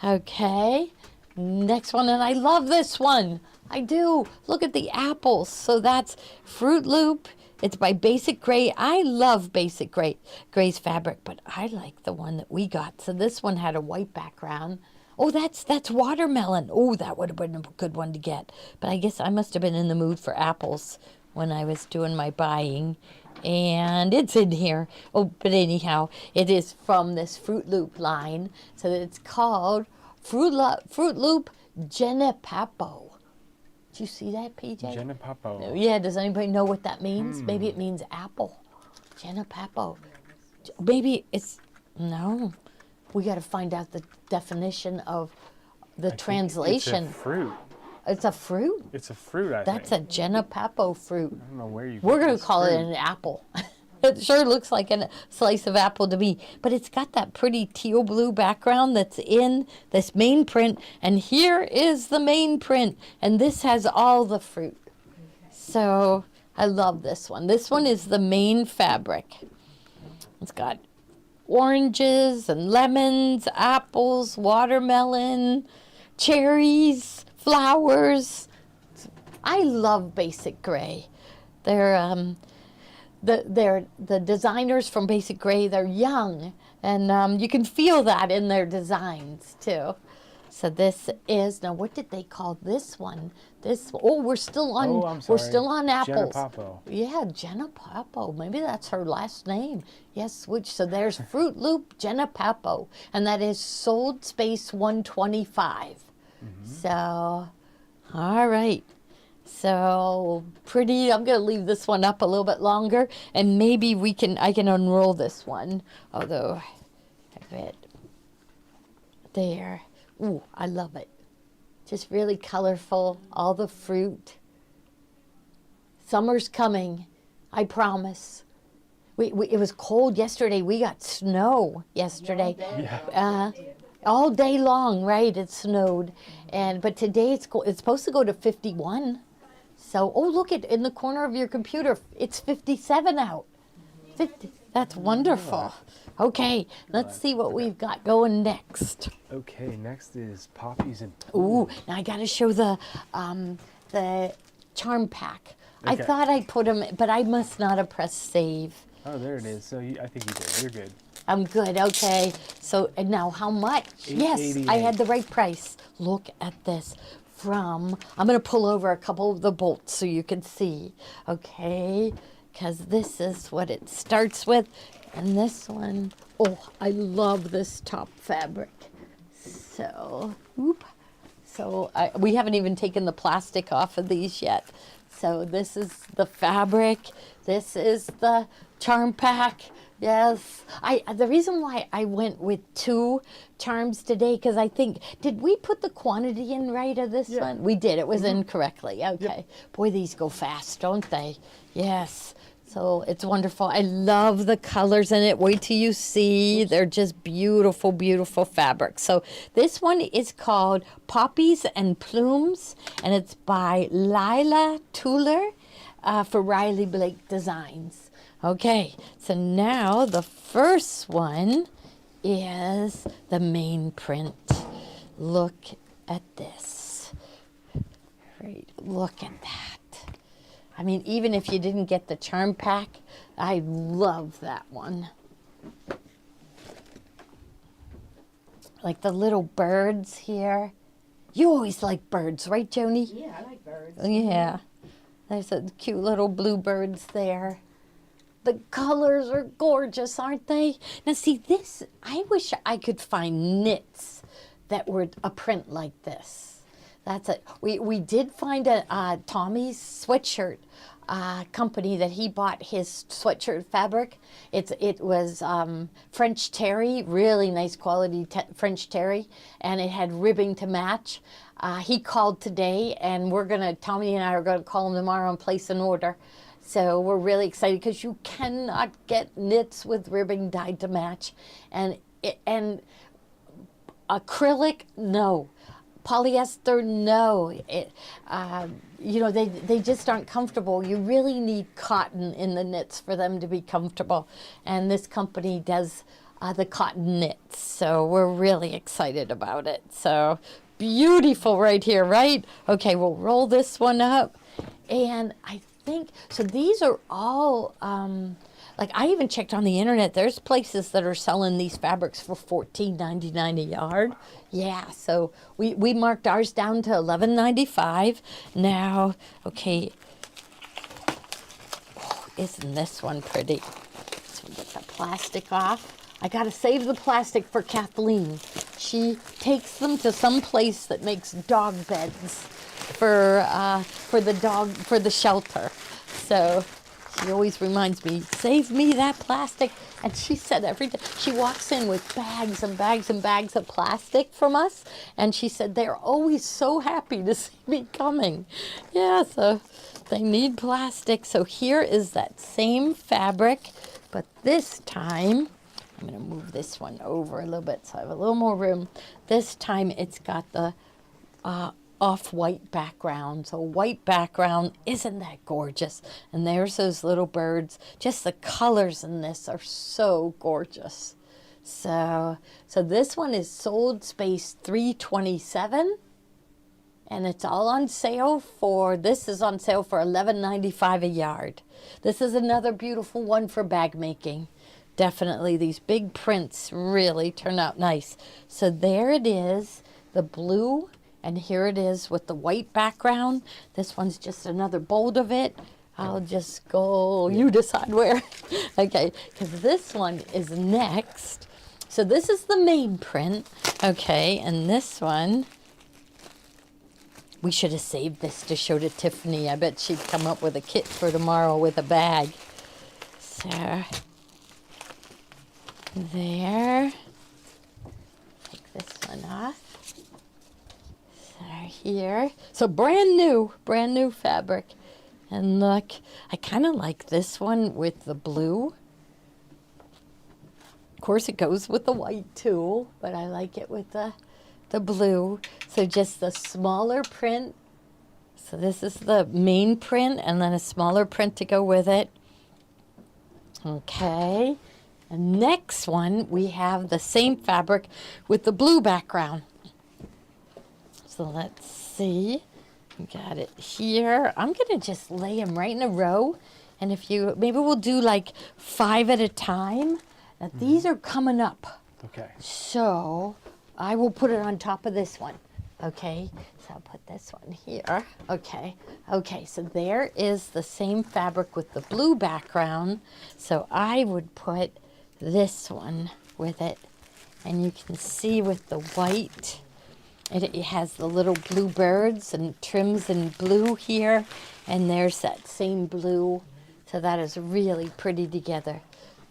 Okay. Next one. And I love this one. I do. Look at the apples. So that's Fruit Loop. It's by Basic Gray. I love Basic Gray's fabric, but I like the one that we got. So this one had a white background. Oh, that's watermelon. Oh, that would have been a good one to get. But I guess I must have been in the mood for apples when I was doing my buying. And it's in here. Oh, but anyhow, it is from this Fruit Loop line. So it's called Fruit Loop Genipapo. Did you see that, PJ?
Genipapo.
Yeah, does anybody know what that means? Maybe it means apple. Genipapo. Maybe it's, no. We got to find out the definition of the translation.
It's a fruit.
It's a fruit?
It's a fruit, I
That's
think.
a Genipapo fruit.
I don't know where you
We're
get
going
this
to call it
fruit.
an apple. It sure looks like a slice of apple to me. But it's got that pretty teal blue background that's in this main print. And here is the main print. And this has all the fruit. So I love this one. This one is the main fabric. It's got oranges and lemons, apples, watermelon, cherries, flowers. I love Basic Gray. They're the designers from Basic Gray. They're young, and you can feel that in their designs too. So this is, now what did they call this one? We're still on.
Oh, I'm
We're
sorry.
still on apples.
Genipapo.
Yeah, Genipapo. Maybe that's her last name. Yes, switch. So there's Fruit Loop Genipapo, and that is sold space 125. So, all right. So pretty. I'm gonna leave this one up a little bit longer, and maybe I can unroll this one. Although, I bet there. Ooh, I love it. Just really colorful, all the fruit. Summer's coming, I promise. It was cold yesterday. We got snow yesterday. All day long, right? It snowed, but today it's supposed to go to 51. So, oh, look in the corner of your computer, it's 57 out. 50. That's wonderful. Okay, let's see what we've got going next.
Okay, next is poppies and
Ooh, now I got to show the charm pack. I
Okay.
thought I put them, but I must not have pressed save.
Oh, there it is. So I think you did. You're good.
I'm good. Okay. So and now how much? Yes, I
$8.88.
had the right price. Look at this. I'm going to pull over a couple of the bolts so you can see. Okay, because this is what it starts with, and this one. Oh, I love this top fabric. So, we haven't even taken the plastic off of these yet. So this is the fabric. This is the charm pack. Yes. The reason why I went with 2 charms today, because I think, did we put the quantity in right of this one? We did. It was incorrectly. Okay. Boy, these go fast, don't they? Yes. So it's wonderful. I love the colors in it. Wait till you see. They're just beautiful, beautiful fabric. So this one is called Poppies and Plumes, and it's by Lila Tuller for Riley Blake Designs. Okay, so now the first one is the main print. Look at this. Right, look at that. I mean, even if you didn't get the charm pack, I love that one. Like the little birds here. You always like birds, right, Joni?
Yeah, I like birds.
Yeah. There's a cute little bluebirds there. The colors are gorgeous, aren't they? Now see this, I wish I could find knits that were a print like this. That's it. We did find a Tommy's sweatshirt company that he bought his sweatshirt fabric. It was French terry, really nice quality French terry, and it had ribbing to match. He called today, and Tommy and I are gonna call him tomorrow and place an order. So we're really excited because you cannot get knits with ribbing dyed to match, and acrylic, no. Polyester, no. They just aren't comfortable. You really need cotton in the knits for them to be comfortable, and this company does the cotton knits. So we're really excited about it. So beautiful right here, right? Okay, we'll roll this one up, and I think so. These are all like I even checked on the internet. There's places that are selling these fabrics for $14.99 a yard. Yeah, so we marked ours down to $11.95. Now, okay, oh, isn't this one pretty? So we get the plastic off. I got to save the plastic for Kathleen. She takes them to some place that makes dog beds for the shelter. So she always reminds me, save me that plastic. And she said every day, she walks in with bags and bags and bags of plastic from us. And she said they're always so happy to see me coming. Yeah, so they need plastic. So here is that same fabric, but this time, I'm going to move this one over a little bit so I have a little more room. This time it's got the off-white background. So white background, isn't that gorgeous? And there's those little birds. Just the colors in this are so gorgeous. So this one is sold space 327. And it's all on sale for, this is on sale for $11.95 a yard. This is another beautiful one for bag making. Definitely, these big prints really turn out nice. So there it is, the blue, and here it is with the white background. This one's just another bold of it. I'll just go, you decide where. Okay, because this one is next. So this is the main print, okay, and this one, we should have saved this to show to Tiffany. I bet she'd come up with a kit for tomorrow with a bag. So there, take this one off. So here, so brand new fabric. And look, I kind of like this one with the blue. Of course it goes with the white too, but I like it with the blue. So just the smaller print. So this is the main print and then a smaller print to go with it. Okay. And next one, we have the same fabric with the blue background. So let's see. We got it here. I'm going to just lay them right in a row. And if you, maybe we'll do like 5 at a time. Now these are coming up.
Okay.
So I will put it on top of this one. Okay, so I'll put this one here. Okay, so there is the same fabric with the blue background. So I would put this one with it. And you can see with the white, it has the little blue birds and trims in blue here. And there's that same blue. So that is really pretty together.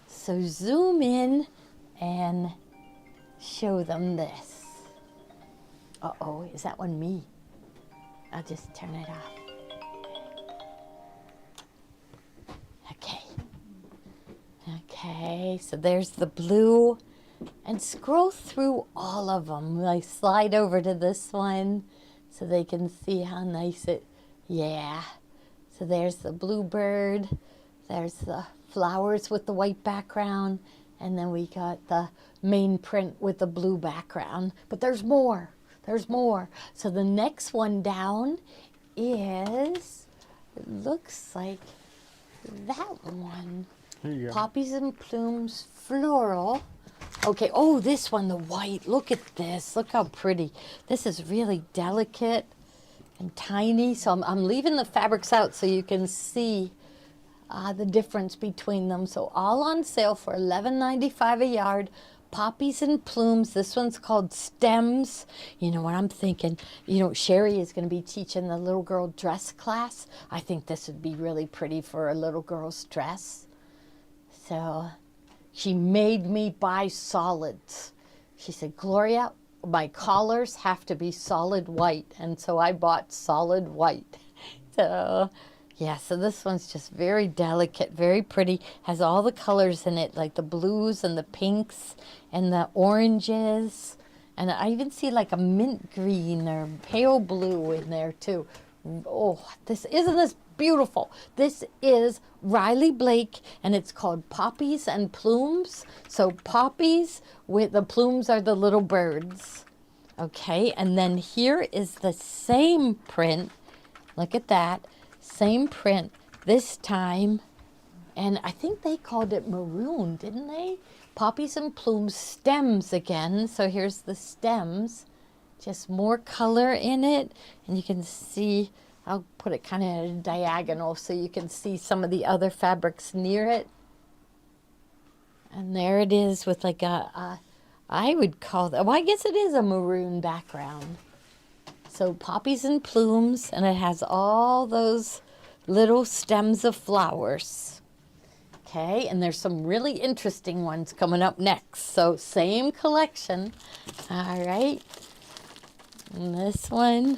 So zoom in and show them this. Uh-oh, is that one me? I'll just turn it off. Okay, so there's the blue. And scroll through all of them. Like slide over to this one so they can see how nice it, yeah. So there's the bluebird. There's the flowers with the white background. And then we got the main print with the blue background. But there's more. There's more. So the next one down is, it looks like that one.
Here you go.
Poppies and Plumes Floral. Okay, oh, this one, the white. Look at this. Look how pretty. This is really delicate and tiny. So I'm leaving the fabrics out so you can see the difference between them. So all on sale for $11.95 a yard. Poppies and Plumes. This one's called Stems. You know what I'm thinking? You know, Sherry is going to be teaching the little girl dress class. I think this would be really pretty for a little girl's dress. So she made me buy solids. She said, Gloria, my collars have to be solid white. And so I bought solid white. So yeah, so this one's just very delicate, very pretty. Has all the colors in it, like the blues and the pinks and the oranges. And I even see like a mint green or pale blue in there too. Oh, isn't this beautiful? This is Riley Blake and it's called Poppies and Plumes. So poppies with the plumes are the little birds. Okay, and then here is the same print. Look at that. Same print. This time And I think they called it maroon, didn't they? Poppies and Plumes stems again. So here's the stems, just more color in it. And you can see, I'll put it kind of diagonal so you can see some of the other fabrics near it. And there it is with like I would call that, well, I guess it is a maroon background. So Poppies and Plumes, and it has all those little stems of flowers. Okay, and there's some really interesting ones coming up next. So same collection. All right. And this one,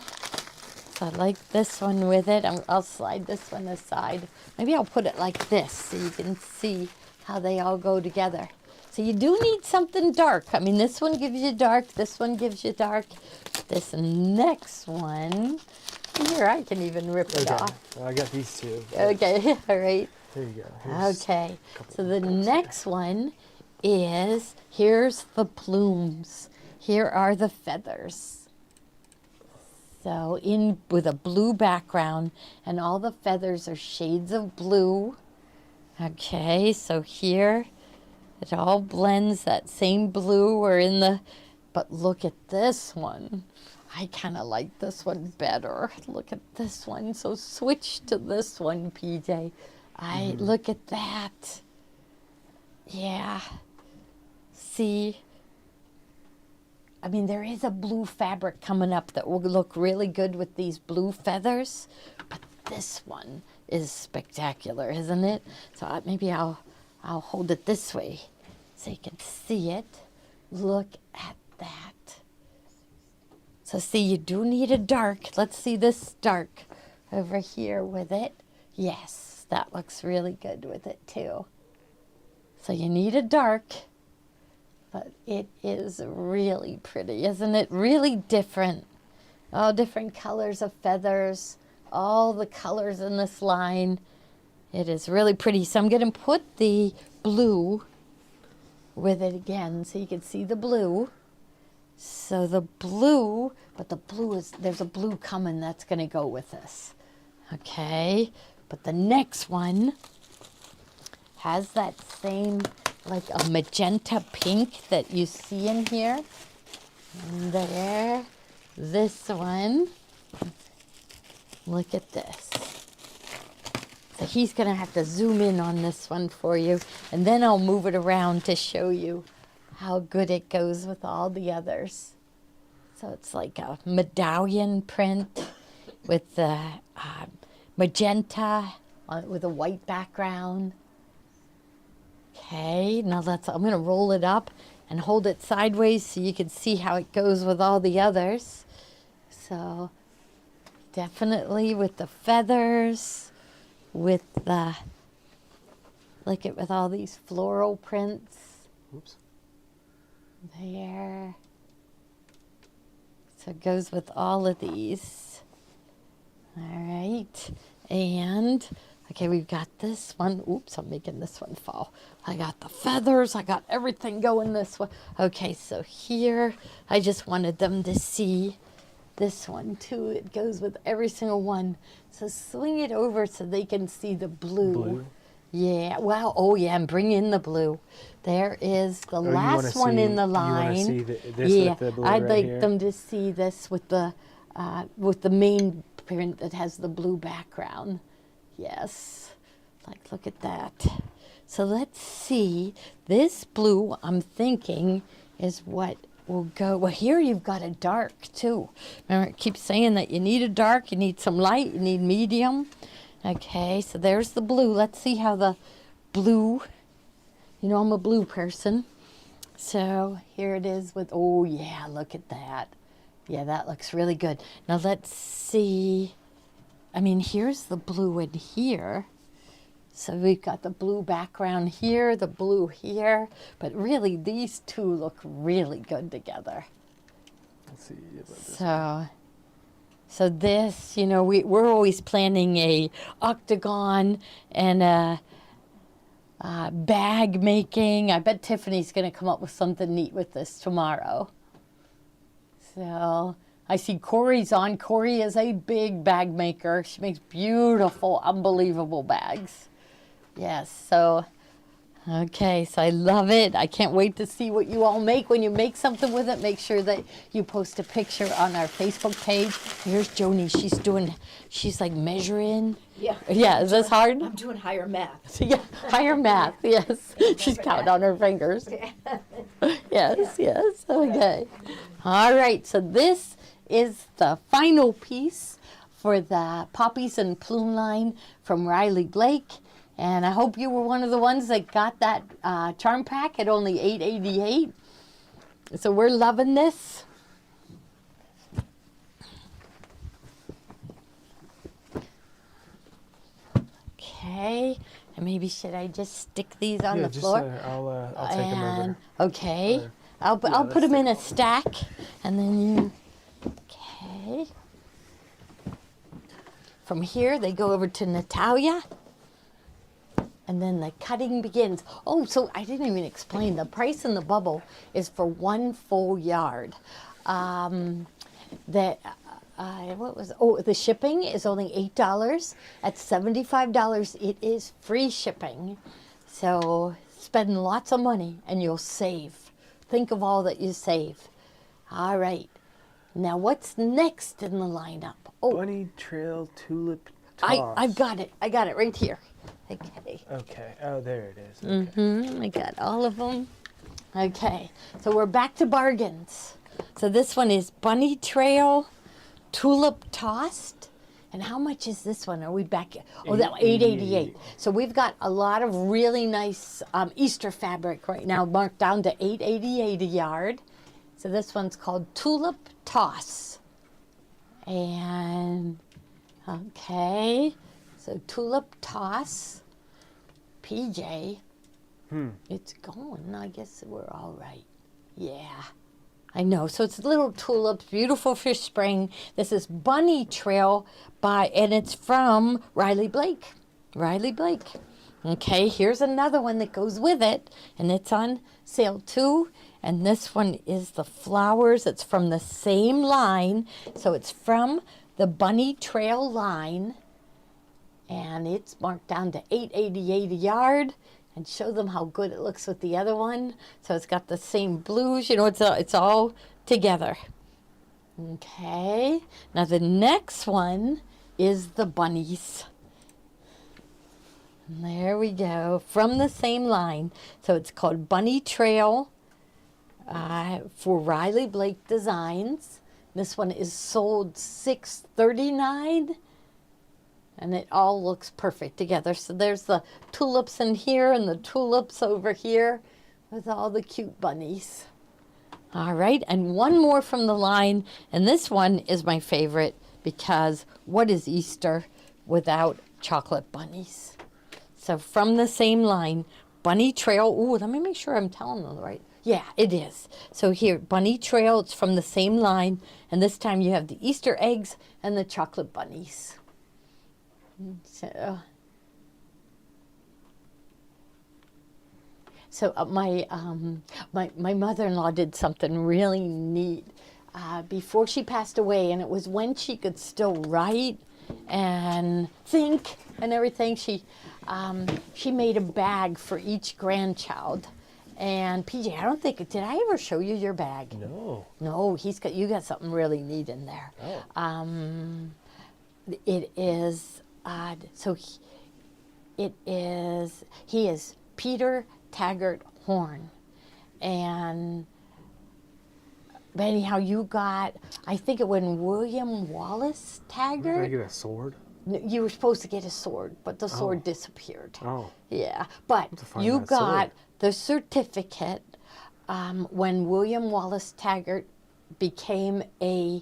so I like this one with it. I'll slide this one aside. Maybe I'll put it like this so you can see how they all go together. So you do need something dark. I mean, this one gives you dark, this one gives you dark. This next one, here, I can even rip it
Okay.
off.
Well, I got these two.
Okay, all right.
There you go. Here's
Okay,
a couple
so the
colors
next one is, here's the plumes. Here are the feathers. So in with a blue background, and all the feathers are shades of blue. Okay, so here it all blends that same blue or in the, but look at this one. I kind of like this one better. Look at this one. So switch to this one, PJ. Look at that. Yeah. See? I mean, there is a blue fabric coming up that will look really good with these blue feathers, but this one is spectacular, isn't it? So maybe I'll hold it this way so you can see it. Look at that. So see, you do need a dark. Let's see this dark over here with it. Yes, that looks really good with it too. So you need a dark, but it is really pretty, isn't it? Really different. All different colors of feathers, all the colors in this line. It is really pretty. So I'm going to put the blue with it again so you can see the blue. So the blue, but the blue is, there's a blue coming that's going to go with this. Okay, but the next one has that same, like a magenta pink that you see in here. And there, this one, look at this. So he's going to have to zoom in on this one for you, and then I'll move it around to show you how good it goes with all the others. So it's like a medallion print with the magenta with a white background. Okay, now I'm going to roll it up and hold it sideways so you can see how it goes with all the others. So definitely with the feathers, with the, look at with all these floral prints.
Oops.
There. So it goes with all of these. All right. And, okay, we've got this one. Oops, I'm making this one fall. I got the feathers. I got everything going this way. Okay, so here, I just wanted them to see this one too. It goes with every single one. So swing it over so they can see the blue. Yeah, well, oh yeah, and bring in the blue. There is the last one in the line.
You want to see this with the blue
I'd
right
like
here?
them to see this with the main print that has the blue background. Yes, like look at that. So let's see, this blue I'm thinking is what will go. Well, here you've got a dark too. Remember, it keeps saying that you need a dark, you need some light, you need medium. Okay, so there's the blue. Let's see how the blue, you know I'm a blue person. So here it is with, oh yeah, look at that. Yeah, that looks really good. Now let's see. I mean, here's the blue in here. So we've got the blue background here, the blue here. But really, these two look really good together.
Let's see about this.
So this, you know, we're always planning a octagon and a bag making. I bet Tiffany's going to come up with something neat with this tomorrow. So I see Corey's on. Corey is a big bag maker. She makes beautiful, unbelievable bags. Yes, so, okay, so I love it. I can't wait to see what you all make. When you make something with it, make sure that you post a picture on our Facebook page. Here's Joni. She's like measuring.
Yeah.
Yeah, is this hard?
I'm doing higher math.
Yeah, higher math, yes. She's counting on her fingers. Yes, yes, okay. All right, so this is the final piece for the Poppies and Plume line from Riley Blake. And I hope you were one of the ones that got that charm pack at only $8.88. So we're loving this. Okay, and maybe should I just stick these on
Yeah,
the
just,
floor?
I'll take them over.
Okay,
Or-
I'll
yeah,
put
let's
them in
take
a stack, and then you. Okay. From here, they go over to Natalia, and then the cutting begins. Oh, so I didn't even explain. The price in the bubble is for 1 full yard. The shipping is only $8. At $75, it is free shipping. So spend lots of money and you'll save. Think of all that you save. All right. Now what's next in the lineup? Oh,
Bunny Trail Tulip Toss.
I've got it. I got it right here. Okay.
Okay. Oh, there it is. Okay.
I got all of them. Okay. So we're back to bargains. So this one is Bunny Trail Tulip Tossed. And how much is this one? Are we back? Oh, that $8.88. So we've got a lot of really nice Easter fabric right now, marked down to $8.88 a yard. So this one's called Tulip Toss. And okay, so Tulip Toss, PJ. It's going. I guess we're all right. Yeah. I know. So it's little tulips, beautiful for spring. This is Bunny Trail and it's from Riley Blake. Riley Blake. Okay, here's another one that goes with it, and it's on sale too. And this one is the flowers. It's from the same line. So it's from the Bunny Trail line, and it's marked down to $8.88 a yard. And show them how good it looks with the other one. So it's got the same blues, you know, it's all together. Okay, now the next one is the bunnies. And there we go, from the same line. So it's called Bunny Trail for Riley Blake Designs. This one is sold $6.39. And it all looks perfect together. So there's the tulips in here and the tulips over here with all the cute bunnies. All right, and one more from the line. And this one is my favorite because what is Easter without chocolate bunnies? So from the same line, Bunny Trail. Ooh, let me make sure I'm telling them right. Yeah, it is. So here, Bunny Trail, it's from the same line. And this time you have the Easter eggs and the chocolate bunnies. So my mother-in-law did something really neat before she passed away, and it was when she could still write and think and everything. She made a bag for each grandchild. And PJ, I don't think, did I ever show you your bag?
No.
No, you got something really neat in there.
Oh.
It is he is Peter Taggart Horn. And but anyhow, you got, I think it was William Wallace
Did I
Taggart.
get a sword?
You were supposed to get a sword, but the sword disappeared.
Oh.
Yeah, but
to find
you
that
got
sword.
the certificate when William Wallace Taggart became a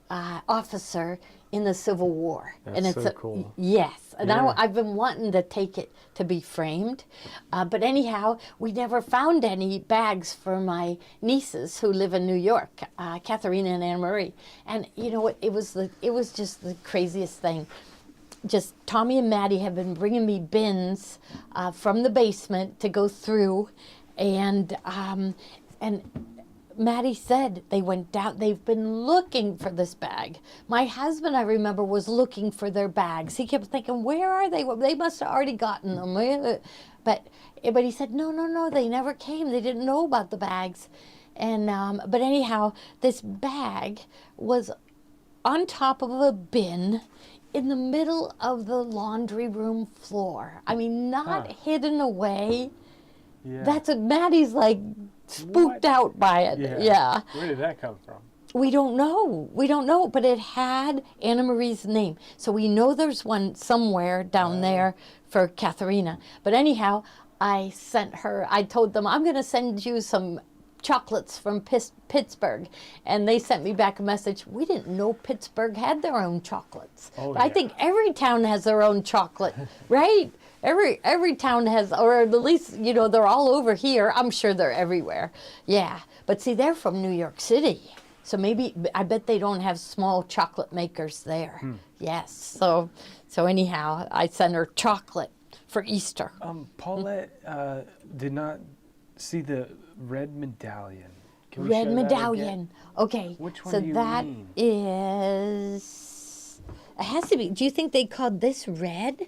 officer in the Civil War.
That's so cool.
Yes, and
Yeah.
I've been wanting to take it to be framed, but anyhow, we never found any bags for my nieces who live in New York, Katharina and Anne Marie. And you know what? It was just the craziest thing. Just Tommy and Maddie have been bringing me bins from the basement to go through, and Maddie said they went down. They've been looking for this bag. My husband, I remember, was looking for their bags. He kept thinking, "Where are they? Well, they must have already gotten them." But he said, "No, they never came. They didn't know about the bags." And but anyhow, this bag was on top of a bin in the middle of the laundry room floor. I mean, not hidden away.
Yeah.
That's what Maddie's like spooked
What?
out by it. Yeah.
Where did that come from?
We don't know. We don't know, but it had Anna Marie's name. So we know there's one somewhere down there for Katharina. But anyhow, I told them, I'm going to send you some chocolates from Pittsburgh. And they sent me back a message. We didn't know Pittsburgh had their own chocolates.
Oh,
But I
yeah.
think every town has their own chocolate, right? Every town has, or at least, you know, they're all over here. I'm sure they're everywhere. Yeah. But see, they're from New York City. So maybe, I bet they don't have small chocolate makers there. Yes. So anyhow, I sent her chocolate for Easter.
Paulette did not see the red medallion. Can we
Red
show that again?
medallion. Okay.
Which one
so
do you
that
mean?
is, it has to be, do you think they called this red?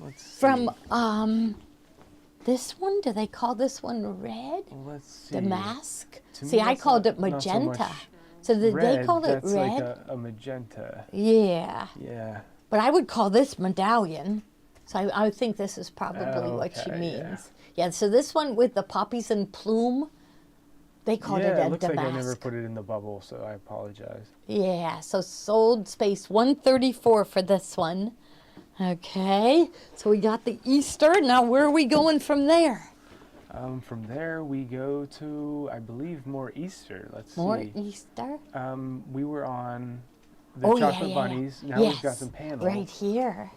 Let's see.
From, this one? Do they call this one red?
Let's see.
The mask?
To
See,
me,
I
that's
called
not-
it
not so
magenta.
much
So did they
red,
call it
that's
red?
like a magenta.
Yeah.
Yeah.
But I would call this medallion. So I would think this is probably what she
Okay,
means.
yeah.
Yeah, so this one with the poppies and plume, they called it
Yeah,
a
it looks like I never
damask.
put it in the bubble, so I apologize.
Yeah, so sold space 134 for this one. Okay, so we got the Easter. Now where are we going from there?
From there, we go to, I believe, more Easter. Let's
More
see.
Easter?
We were on the
Oh, yeah,
chocolate
yeah,
bunnies.
yeah.
Now we've got
Yes,
some panels,
right here.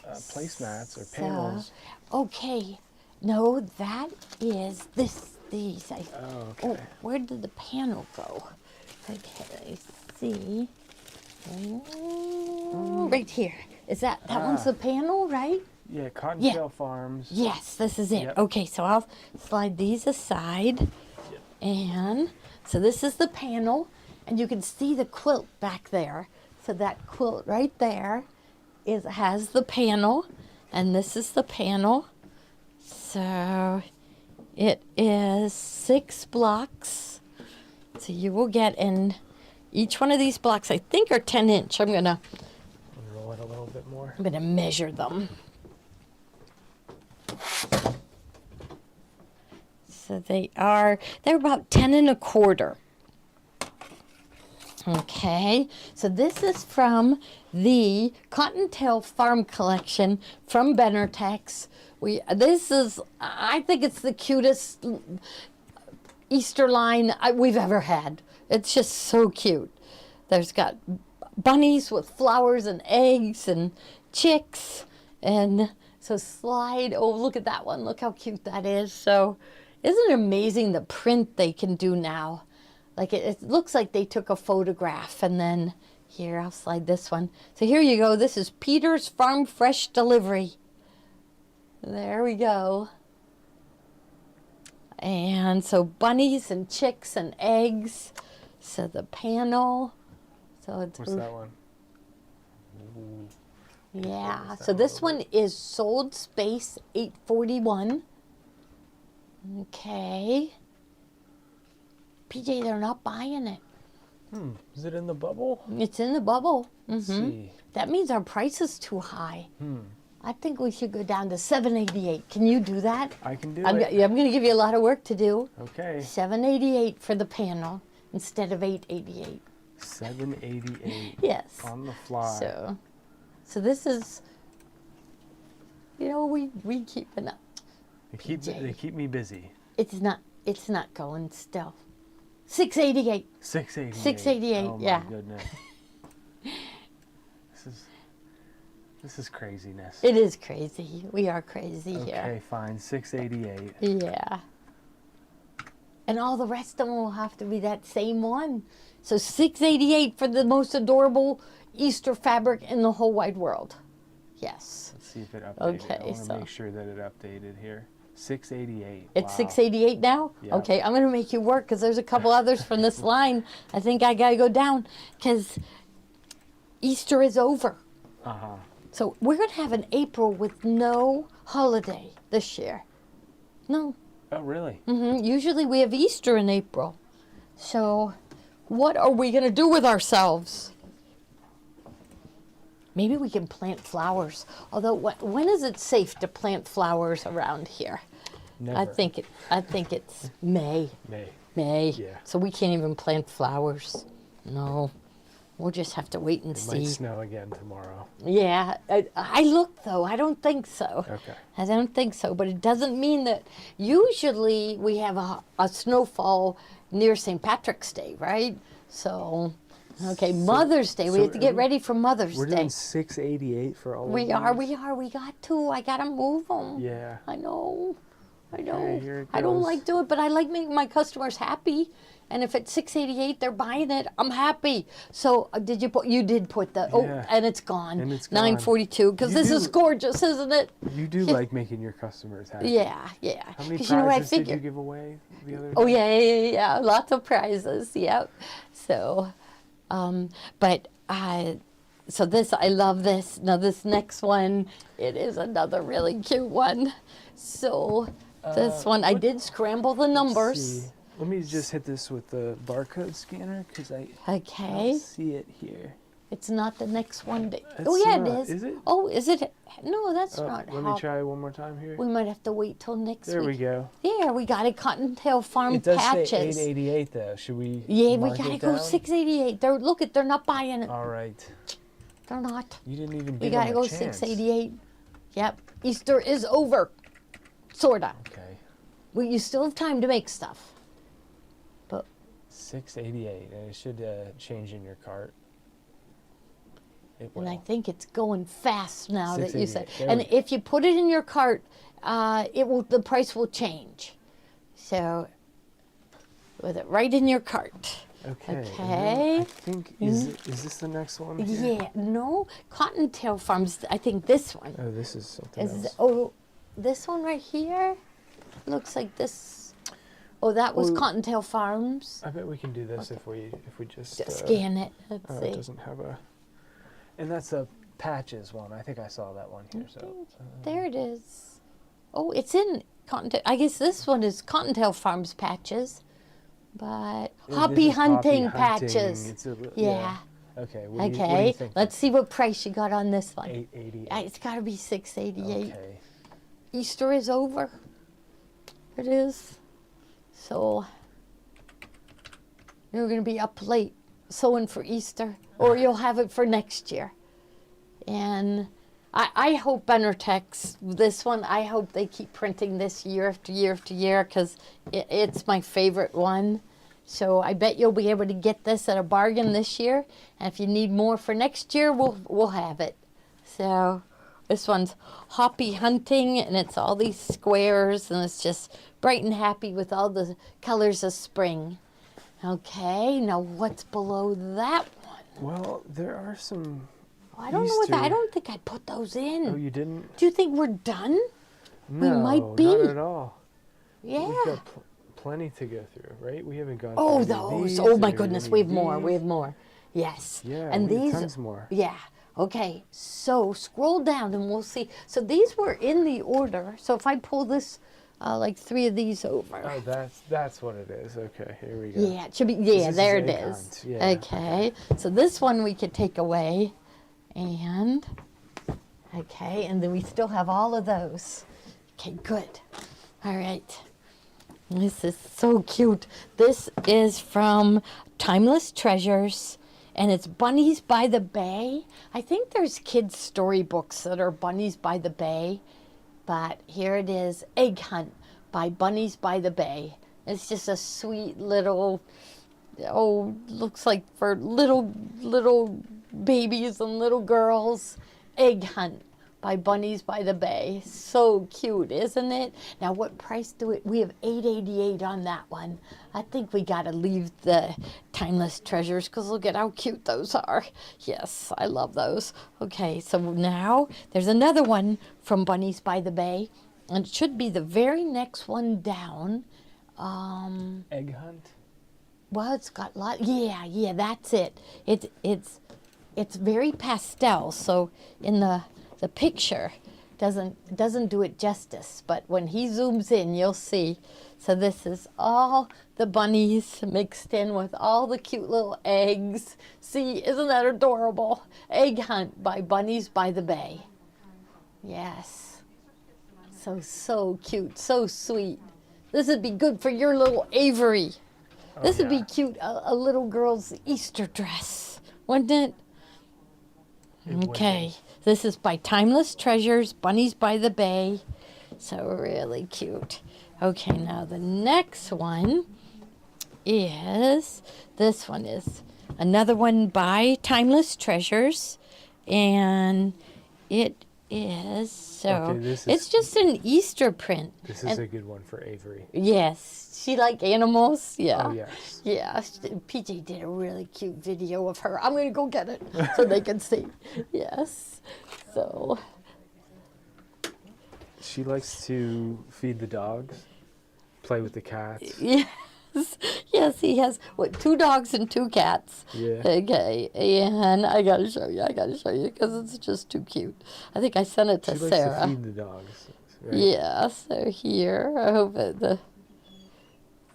placemats or
So,
panels.
okay, no, that is these.
Oh,
Oh,
okay.
where did the panel go? Okay, let's see. Oh, right here. Is that one's the panel, right?
Yeah, Cottontail Farms.
Yes, this is it.
Yep.
Okay, so I'll slide these aside. And so this is the panel, and you can see the quilt back there. So that quilt right there has the panel, and this is the panel. So it is 6 blocks. So you will get in each one of these blocks, I think, are 10 inch. I'm gonna
Roll it a little bit more.
measure them. So they're about 10 and a quarter. Okay, so this is from the Cottontail Farm Collection from Benartex. This is, I think it's the cutest Easter line we've ever had. It's just so cute. There's got bunnies with flowers and eggs and chicks, and so slide. Oh, look at that one. Look how cute that is. So isn't it amazing the print they can do now? Like it looks like they took a photograph, and then here, I'll slide this one. So here you go. This is Peter's Farm Fresh Delivery. There we go. And so bunnies and chicks and eggs. So the panel. So it's
What's that one? Ooh.
yeah. So this one is sold space 841. Okay. PJ, they're not buying it.
Is it in the bubble?
It's in the bubble.
Let's see.
That means our price is too high. I think we should go down to $788. Can you do that?
I can do
I'm
it.
going to give you a lot of work to do.
Okay.
$788 for the panel instead of $888.
788
Yes.
on the fly.
So this is, you know, we keep it up.
They keep me busy.
It's not going still. 688.
688.
688,
Oh my
yeah.
goodness. This is craziness.
It is crazy. We are crazy
Okay,
here.
fine. 688.
Yeah. And all the rest of them will have to be that same one. So $688 for the most adorable Easter fabric in the whole wide world. Yes.
Let's see if it updated.
Okay,
I want to
so-
make sure that it updated here. $6.88.
It's
Wow.
688 now?
Yeah.
Okay, I'm going to make you work because there's a couple others from this line. I think I got to go down because Easter is over.
Uh-huh.
So we're going to have an April with no holiday this year. No.
Oh, really?
Usually we have Easter in April. So what are we going to do with ourselves? Maybe we can plant flowers. Although, when is it safe to plant flowers around here?
Never.
I think it's May.
May.
May.
Yeah.
So we can't even plant flowers. No. We'll just have to wait and
It might
see.
snow again tomorrow.
Yeah. I looked though. I don't think so.
Okay.
I don't think so. But it doesn't mean that usually we have a snowfall near St. Patrick's Day, right? So, okay, Mother's Day. We
so
have to get ready for Mother's
We're
Day.
doing $6.88 for all of
We
these?
are. We got to. I got to move them.
Yeah.
I know.
Okay, here it
I don't
goes.
like doing it, but I like making my customers happy. And if it's $6.88, they're buying it. I'm happy. So did you put? You did put the. Oh,
Yeah.
and it's gone.
And it's gone.
$9.42. Because
You
this is
do-
gorgeous, isn't it?
You do like making your customers happy.
Yeah, yeah.
How many
'Cause you know what I
prizes did you
figure?
give away the other day?
Oh yeah. Lots of prizes. Yep. So, but so this I love this. Now this next one, it is another really cute one. So this one I did scramble the
Let's
numbers.
see. Let me just hit this with the barcode scanner because I
Okay.
don't see it here.
It's not the next one.
It's
Oh yeah,
not.
it is.
Is it?
Oh, is it? No, that's
Oh,
not.
let me try one more time here.
We might have to wait till next
There we
week.
go.
Yeah, we got it. Cottontail Farm
It does
patches.
say 888 though. Should we?
Yeah, we
mark
gotta
it
go
down?
688. They're not buying it.
All right.
They're not.
You didn't even
We
give
gotta
them
go
a chance.
688. Yep. Easter is over. Sorta.
Okay.
Well, you still have time to make stuff. But
688, and it should change in your cart. It will.
and I think it's going fast now that you said.
688. There
And
we-
if you put it in your cart, the price will change. So with it right in your cart.
Okay. and then
Okay.
I think is this the next one? here?
Yeah, no, Cottontail Farms. I think this one
Oh, this is something
is.
else.
Oh, this one right here looks like this. Oh, that was
Oh.
Cottontail Farms.
I bet we can do this if we just
Scan it. Let's
Oh,
see.
it doesn't have a. And that's a patches one. I think I saw that one here. So
There it is. Oh, it's in Cottontail. I guess this one is Cottontail Farms patches, but
this
Hoppy
is
Hunting
Hunting.
patches.
It's a,
Yeah.
Okay. What do you
Okay.
think?
Let's see what price you got on this one.
888.
It's got to be 688.
Okay.
Easter is over. It is. So you're going to be up late sewing for Easter, or you'll have it for next year. And I hope Benartex, this one, I hope they keep printing this year after year after year because it's my favorite one. So I bet you'll be able to get this at a bargain this year. And if you need more for next year, we'll have it. So this one's Hoppy Hunting, and it's all these squares, and it's just bright and happy with all the colors of spring. Okay, now what's below that one?
Well, there are some.
I don't know what I
Easter-
don't think I put those in.
Oh, you didn't?
Do you think we're done?
No,
might be.
not at all.
Yeah.
We've got plenty to go through, right? We haven't gone.
Oh,
through any of
those.
these
Oh, my
or
goodness.
any
We
of
have more. We
these.
have more. Yes.
Yeah,
And
we have
these.
tons more.
Yeah. Okay. So scroll down and we'll see. So these were in the order. So if I pull this, like 3 of these over.
Oh, that's what it is. Okay, here we go.
Yeah, it should be.
this
Yeah,
is
there it
Acorns,
is.
yeah,
Okay. So this one we could take away, and okay, and then we still have all of those. Okay, good. All right. This is so cute. This is from Timeless Treasures, and it's Bunnies by the Bay. I think there's kids' storybooks that are Bunnies by the Bay, but here it is, Egg Hunt by Bunnies by the Bay. It's just a sweet little, looks like for little babies and little girls. Egg Hunt by Bunnies by the Bay. So cute, isn't it? Now, what price do it? We have $8.88 on that one. I think we got to leave the Timeless Treasures because look at how cute those are. Yes, I love those. Okay, so now there's another one from Bunnies by the Bay. And it should be the very next one down.
Egg hunt.
Well, it's got lot. Yeah, that's it. It's very pastel. So in the picture doesn't do it justice. But when he zooms in, you'll see. So this is all the bunnies mixed in with all the cute little eggs. See, isn't that adorable? Egg hunt by Bunnies by the Bay. Yes. So cute, so sweet. This would be good for your little Avery. This would be cute, a little girl's Easter dress, wouldn't it? Okay, this is by Timeless Treasures, Bunnies by the Bay. So really cute. Okay, now the next one is, this one is another one by Timeless Treasures. And it is, so,
Okay, this
it's
is-
just an Easter print.
This is a good one for Avery.
Yes, she like animals, yeah.
Oh, yes.
Yeah, PJ did a really cute video of her. I'm going to go get it so they can see. Yes. So,
She likes to feed the dogs, play with the cats.
yes. Yes, he has, 2 dogs and 2 cats.
Yeah.
Okay, and I got to show you because it's just too cute. I think I sent it to
She likes
Sarah.
to feed the dogs. Right?
Yeah, so here, I hope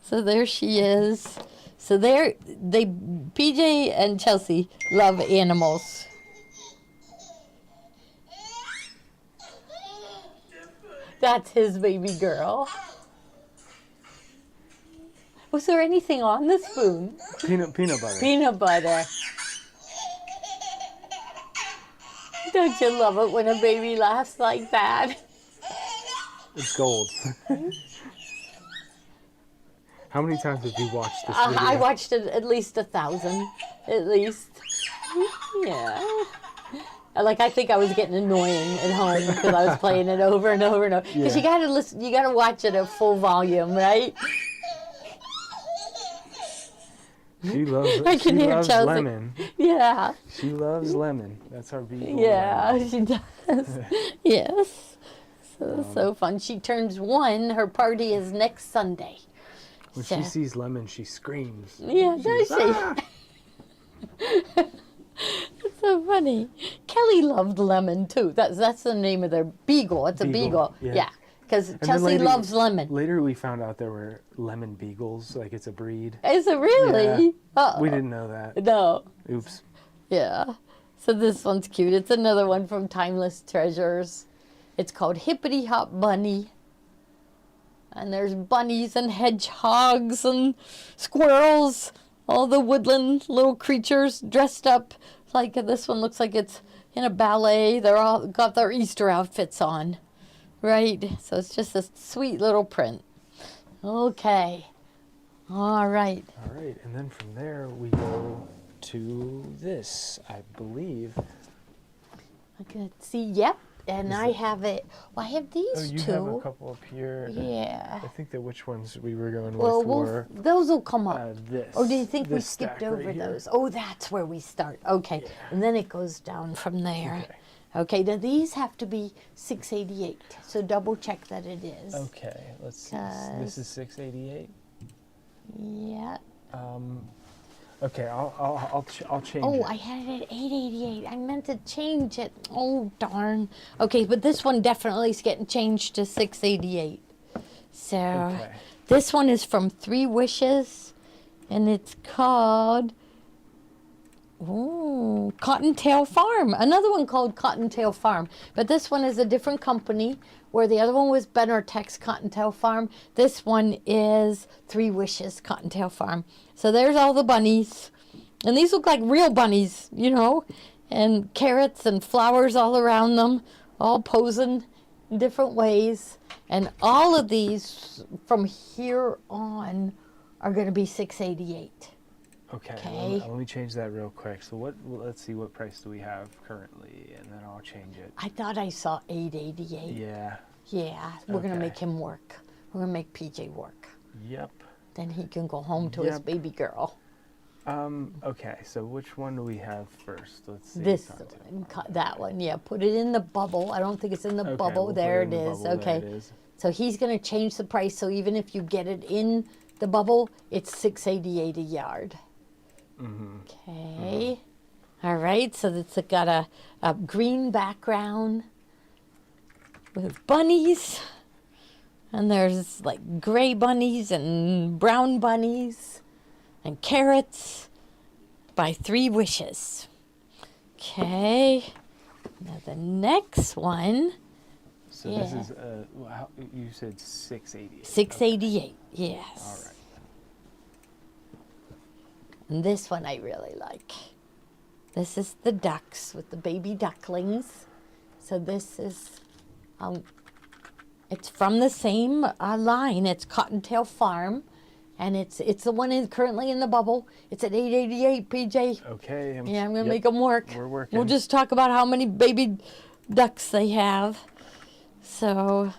so there she is. So PJ and Chelsea love animals. That's his baby girl. Was there anything on the spoon?
Peanut butter.
Peanut butter. Don't you love it when a baby laughs like that?
It's gold. How many times have you watched this video?
I watched it at least 1,000, at least. Yeah. Like, I think I was getting annoying at home because I was playing it over and over and over. Because you gotta listen, you gotta watch it at full volume, right?
She loves.
I can
she
hear
loves
Chelsea.
lemon.
Yeah.
She loves lemon. That's our beagle.
Yeah,
Lemon.
she does. Yes. So fun. She turns 1. Her party is next Sunday.
When
So-
she sees lemon, she screams.
Yeah, does she?
"Ah!"
It's so funny. Kelly loved lemon too. That's the name of their beagle. It's a
Beagle,
beagle.
yeah.
Because
then
Chelsea
later-
loves lemon.
Later, we found out there were lemon beagles. Like it's a breed.
Is it really?
Yeah.
Uh-oh.
We didn't know that.
No.
Oops.
Yeah. So this one's cute. It's another one from Timeless Treasures. It's called Hippity Hop Bunny. And there's bunnies and hedgehogs and squirrels. All the woodland little creatures dressed up. Like this one looks like it's in a ballet. They're all got their Easter outfits on. Right? So it's just a sweet little print. Okay. All right.
All right, and then from there we go to this, I believe.
I can see, yep. And I have it. Well, I have these
Oh, you
two.
have a couple up here.
Yeah.
I think that which ones we were going
Well,
with were
those will come up.
this.
Or do you think we
this
skipped
stack
over
right here.
those? Oh, that's where we start. Okay.
Yeah.
And then it goes down from there.
Okay.
Okay, now these have to be 688. So double check that it is.
Okay, let's see. This is 688.
Yeah.
Okay, I'll change
Oh,
it.
I had it at 888. I meant to change it. Oh, darn. Okay, but this one definitely is getting changed to 688. So
Okay.
this one is from Three Wishes, and it's called Cottontail Farm. Another one called Cottontail Farm. But this one is a different company, where the other one was Benortex Cottontail Farm. This one is Three Wishes Cottontail Farm. So there's all the bunnies. And these look like real bunnies, you know, and carrots and flowers all around them, all posing in different ways. And all of these from here on are going to be 688.
Okay,
Okay.
let me change that real quick. So let's see, what price do we have currently, and then I'll change it.
I thought I saw 888.
Yeah.
Yeah, we're going to
Okay.
make him work. We're going to make PJ work.
Yep.
Then he can go home to his
Yep.
baby girl.
Okay, so which one do we have first? Let's see.
This
Contact.
one, that one, yeah. Put it in the bubble. I don't think it's in the
Okay,
bubble.
we'll put
There
it
it
in the
is.
bubble. There
Okay.
it is.
So he's going to change the price. So even if you get it in the bubble, it's $6.88 a yard. Okay. All right. So it's got a green background with bunnies. And there's like gray bunnies and brown bunnies and carrots by 3 wishes. Okay. Now the next one.
So this is, you said 688.
688, yes.
All right.
And this one I really like. This is the ducks with the baby ducklings. So this is, it's from the same line. It's Cottontail Farm, and it's the one currently in the bubble. It's at 888, PJ.
Okay.
Yeah, I'm gonna
yep,
make them work.
We're working.
We'll just talk about how many baby ducks they have. So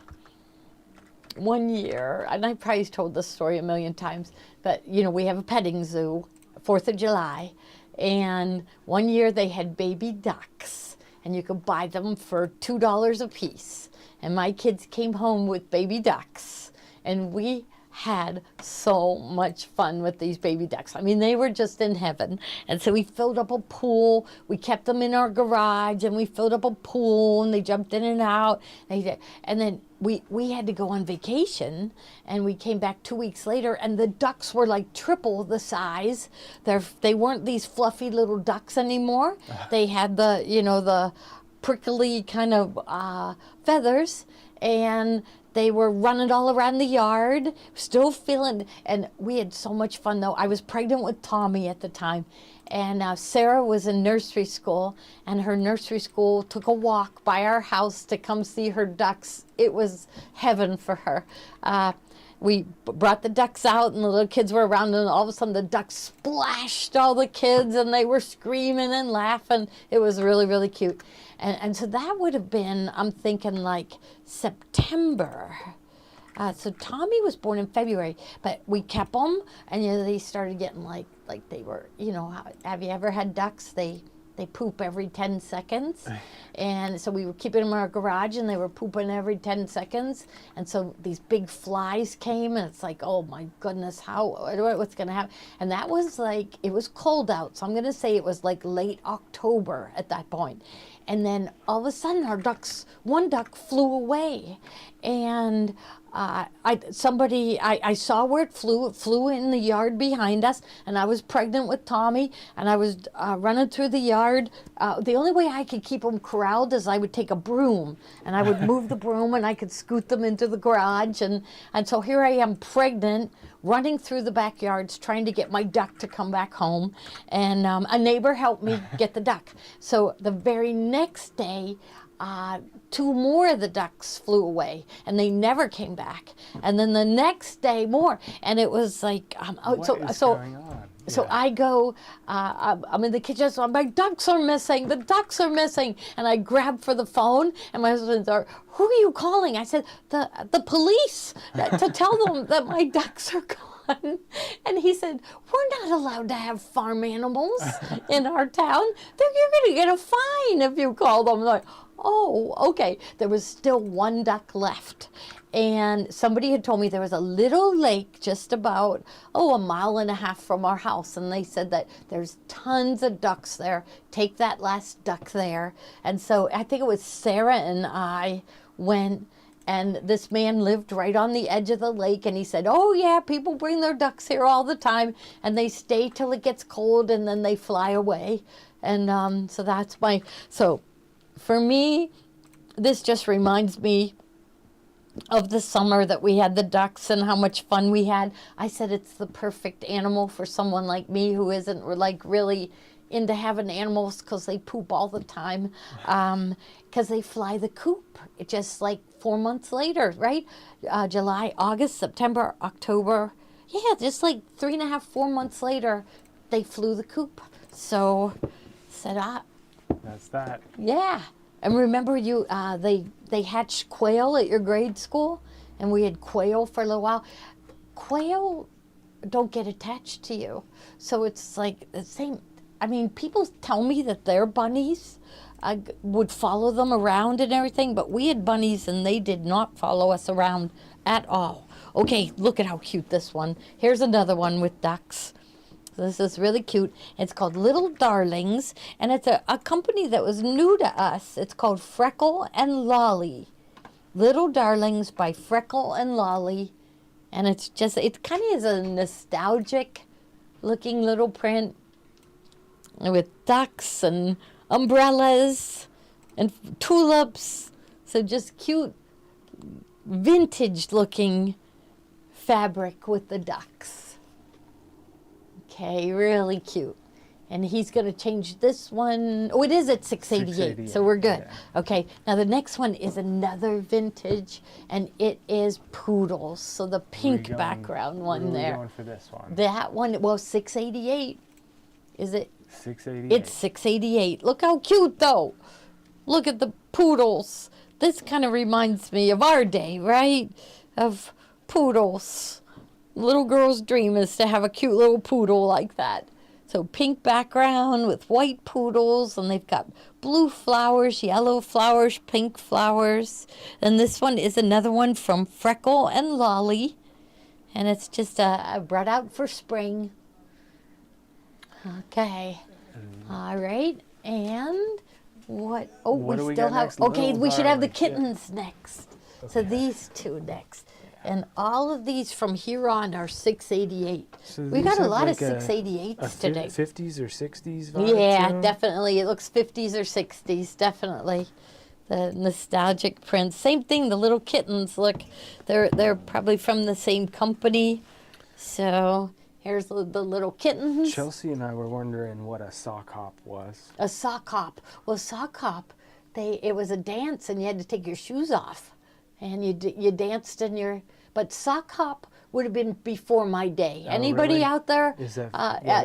one year, and I probably told this story a million times, but we have a petting zoo, 4th of July, and one year they had baby ducks, and you could buy them for $2 a piece. And my kids came home with baby ducks, and we had so much fun with these baby ducks. I mean, they were just in heaven. And so we filled up a pool. We kept them in our garage, and we filled up a pool, and they jumped in and out. And then we had to go on vacation, and we came back 2 weeks later, and the ducks were like triple the size. They weren't these fluffy little ducks anymore. They had the prickly kind of feathers, and they were running all around the yard, still feeling, and we had so much fun though. I was pregnant with Tommy at the time, and Sarah was in nursery school, and her nursery school took a walk by our house to come see her ducks. It was heaven for her. We brought the ducks out, and the little kids were around, and all of a sudden the ducks splashed all the kids, and they were screaming and laughing. It was really, really cute. And so that would have been, I'm thinking, like September. So Tommy was born in February, but we kept them, and they started getting like they were, have you ever had ducks? They poop every 10 seconds. And so we were keeping them in our garage, and they were pooping every 10 seconds. And so these big flies came, and it's like, oh my goodness, what's going to happen? And that was like, it was cold out. So I'm going to say it was like late October at that point. And then all of a sudden one duck flew away. And I saw where it flew in the yard behind us, and I was pregnant with Tommy, and I was running through the yard. The only way I could keep them corralled is I would take a broom, and I would move the broom, and I could scoot them into the garage, and so here I am pregnant, running through the backyards trying to get my duck to come back home, and a neighbor helped me get the duck. So the very next day, 2 more of the ducks flew away, and they never came back. And then the next day, more, and it was like,
What is going on?
So I go, I'm in the kitchen, so my ducks are missing, the ducks are missing. And I grab for the phone, and my husband's like, who are you calling? I said, the police, to tell them that my ducks are gone. And he said, we're not allowed to have farm animals in our town. You're going to get a fine if you call them. I'm like, oh, okay. There was still 1 duck left. And somebody had told me there was a little lake just about, a mile and a half from our house. And they said that there's tons of ducks there. Take that last duck there. And so I think it was Sarah and I went, and this man lived right on the edge of the lake. And he said, oh yeah, people bring their ducks here all the time, and they stay till it gets cold, and then they fly away. And so that's so for me, this just reminds me of the summer that we had the ducks and how much fun we had. I said it's the perfect animal for someone like me who isn't like really into having animals because they poop all the time, because they fly the coop just like 4 months later, right? July, August, September, October. Yeah, just like 3.5, 4 months later, they flew the coop. So said,
That's that.
yeah. And remember they hatched quail at your grade school, and we had quail for a little while. Quail don't get attached to you. So it's like the same. I mean, people tell me that their bunnies would follow them around and everything, but we had bunnies and they did not follow us around at all. Okay, look at how cute this one. Here's another one with ducks. This is really cute. It's called Little Darlings, and it's a company that was new to us. It's called Freckle and Lolly. Little Darlings by Freckle and Lolly. And it's just, it kind of is a nostalgic looking little print with ducks and umbrellas and tulips. So just cute, vintage looking fabric with the ducks. Okay, really cute. And he's going to change this one. Oh, it is at 688, so we're good.
Yeah.
Okay, now the next one is another vintage, and it is poodles. So the pink background one
Where are we
there.
going for this one?
That one, well, 688. Is it?
688.
It's 688. Look how cute, though. Look at the poodles. This kind of reminds me of our day, right? Of poodles. Little girl's dream is to have a cute little poodle like that. So pink background with white poodles, and they've got blue flowers, yellow flowers, pink flowers. And this one is another one from Freckle and Lolly. And it's just brought out for spring. Okay. All right. And what? Oh,
What do
we
we
still
got
have.
next?
Okay,
Little
we should have the
darlings, yeah.
kittens next. So these two next. And all of these from here on are 688.
So
We
these
got a
have
lot of
like a
688s today.
50s or 60s vibe
Yeah,
to 'em?
definitely. It looks 50s or 60s, definitely. The nostalgic prints. Same thing, the little kittens, look. They're probably from the same company. So here's the little kittens.
Chelsea and I were wondering what a sock hop was.
A sock hop. Well, sock hop, it was a dance and you had to take your shoes off. And you danced in your, but sock hop would have been before my day.
Oh,
Anybody
really?
out there?
Is that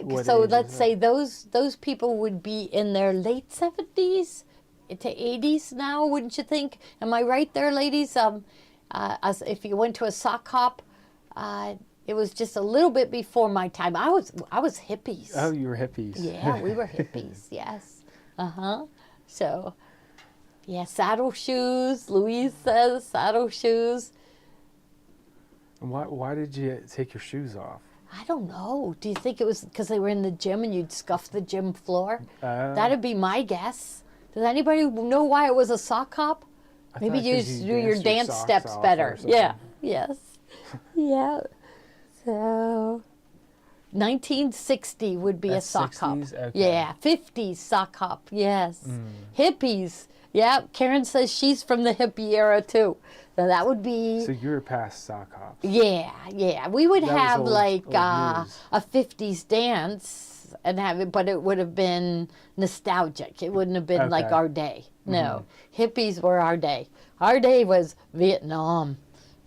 what
So
age
let's
is
say those people would be in their late 70s to 80s now, wouldn't you think? Am I right there, ladies? If you went to a sock hop, it was just a little bit before my time. I was hippies.
Oh, you were hippies.
Yeah, we were hippies. Yes. So, yeah, saddle shoes. Louise says saddle shoes.
Why did you take your shoes off?
I don't know. Do you think it was because they were in the gym and you'd scuff the gym floor? That'd be my guess. Does anybody know why it was a sock hop? Maybe
thought
you
'cause
just
you
do your
danced your
dance
socks
steps
off or
better.
something.
Yeah. Yes. Yeah. So 1960 would be
That's
a sock hop.
60s? Okay.
Yeah. 50s sock hop. Yes. Hippies. Yeah. Karen says she's from the hippie era too. So that would be.
So you were past sock hops.
Yeah, yeah. We would
That was
have
old-
like
old news.
a 50s dance and have it, but it would have been nostalgic. It wouldn't have been like
Okay.
our day. No, hippies were our day. Our day was Vietnam.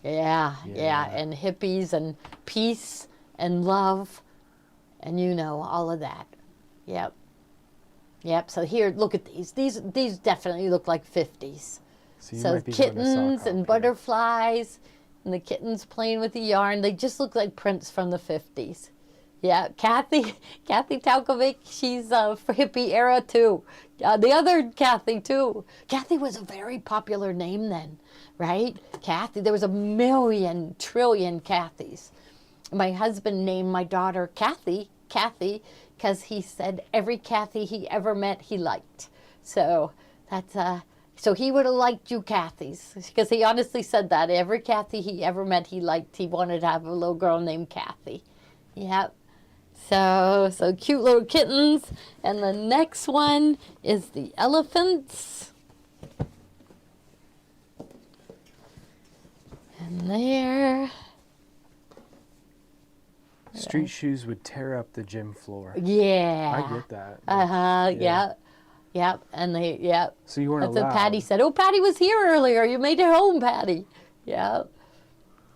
Yeah,
Yeah.
and hippies and peace and love and all of that. Yep. Yep. So here, look at these. These definitely look like 50s.
You
So
might be going to sock
kittens
hop
and
here.
butterflies and the kittens playing with the yarn. They just look like prints from the 50s. Yeah, Kathy Talkovic, she's for hippie era too. The other Kathy too. Kathy was a very popular name then, right? Kathy, there was a million, trillion Kathys. My husband named my daughter Kathy, because he said every Kathy he ever met he liked. So that's so he would have liked you Kathys, because he honestly said that every Kathy he ever met he liked. He wanted to have a little girl named Kathy. Yep. So cute little kittens. And the next one is the elephants. And there.
Street shoes would tear up the gym floor.
Yeah.
I get that.
Yeah. Yep. And yep.
So you weren't
That's
allowed.
what Patty said. Oh, Patty was here earlier. You made it home, Patty. Yep.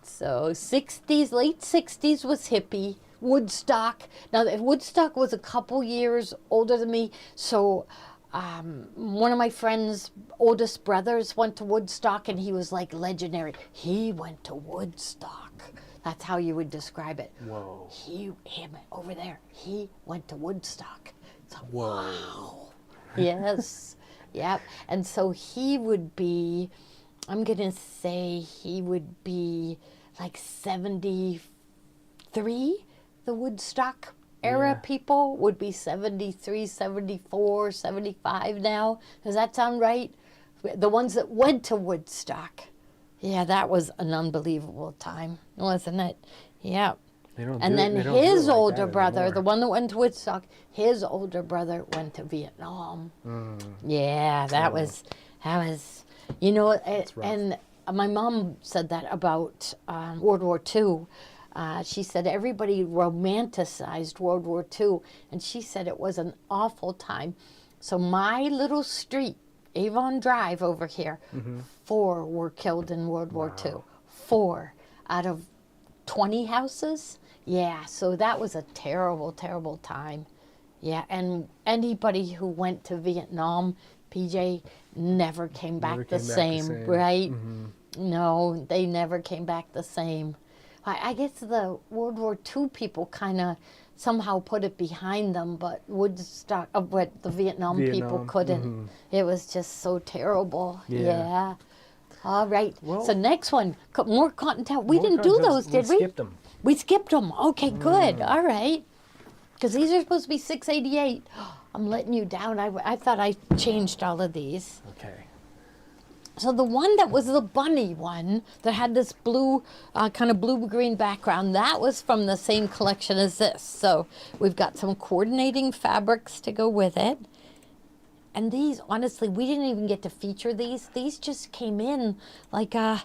So 60s, late 60s was hippie. Woodstock. Now, Woodstock was a couple years older than me. So one of my friend's oldest brothers went to Woodstock, and he was like legendary. He went to Woodstock. That's how you would describe it.
Whoa.
Him over there, he went to Woodstock. So,
Whoa.
wow. Yes. Yep. And so he would be, I'm going to say he would be like 73. The Woodstock era
Yeah.
people would be 73, 74, 75 now. Does that sound right? The ones that went to Woodstock. Yeah, that was an unbelievable time, wasn't it? Yeah.
They don't
And
do it-
then
they don't do it
his
like
older
that
brother,
anymore.
the one that went to Woodstock, his older brother went to Vietnam. Yeah, that was, you know,
rough.
and my mom said that about World War II. She said everybody romanticized World War II, and she said it was an awful time. So my little street, Avon Drive over here, 4 were killed in World War II. 4 out of 20 houses. Yeah, so that was a terrible, terrible time. Yeah, and anybody who went to Vietnam, PJ, never came back,
Never
the,
came back the
same,
same.
right? No, they never came back the same. I guess the World War II people kind of somehow put it behind them, but Woodstock, but the Vietnam people
Vietnam,
couldn't. It was just so terrible.
Yeah.
Yeah. All right.
Well-
so next one, more Cottontail. We
More
didn't do
concepts.
those, did we?
Skipped them.
We skipped them. Okay, good. All right. Because these are supposed to be 688. I'm letting you down. I thought I changed all of these.
Okay.
So the one that was the bunny one that had this blue, kind of blue-green background, that was from the same collection as this. So we've got some coordinating fabrics to go with it. And these, honestly, we didn't even get to feature these. These just came in like, I'm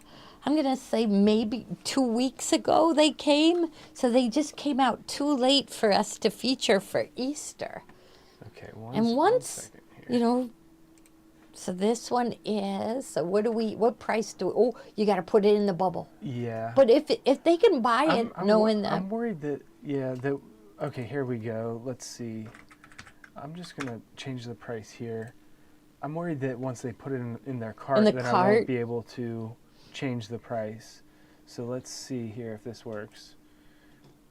going to say maybe 2 weeks ago they came. So they just came out too late for us to feature for Easter.
Okay.
And
one
once,
second here.
you know, so this one is, so what price do, oh, you got to put it in the bubble.
Yeah.
But if they can buy it knowing that,
I'm worried that okay, here we go. Let's see. I'm just gonna change the price here. I'm worried that once they put it in their cart,
the
that I
cart?
won't be able to change the price. So let's see here if this works.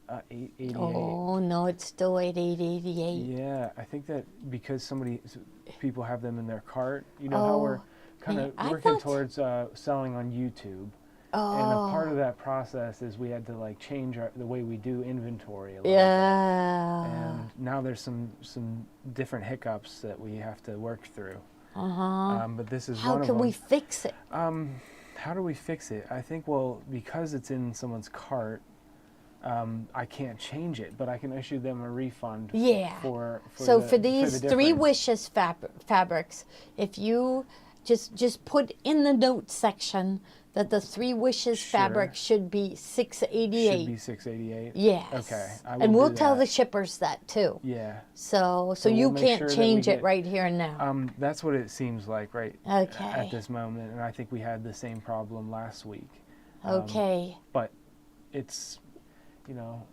888.
oh no, it's still at 888.
Yeah, I think that because people have them in their cart. You know how we're kind
man,
of
I
working
thought-
towards selling on YouTube.
Oh,
And a part of that process is we had to like change the way we do inventory a little bit.
yeah.
And now there's some different hiccups that we have to work through.
Uh-huh.
But this is
How
one of
can
them.
we fix it?
How do we fix it? I think, well, because it's in someone's cart, I can't change it, but I can issue them a refund.
Yeah.
For
So
the-
for these
the
Three
difference.
Wishes fabrics, if you just put in the notes section that the Three Wishes
Sure.
fabric should be
Should
$688.
be 688.
Yes.
Okay. I will
And we'll
do
tell
that.
the shippers that too.
Yeah.
So
So
you
we'll make
can't
sure that
change
we
it
get-
right here and now.
That's what it seems like right
Okay.
at this moment, and I think we had the same problem last week.
Okay.
But it's,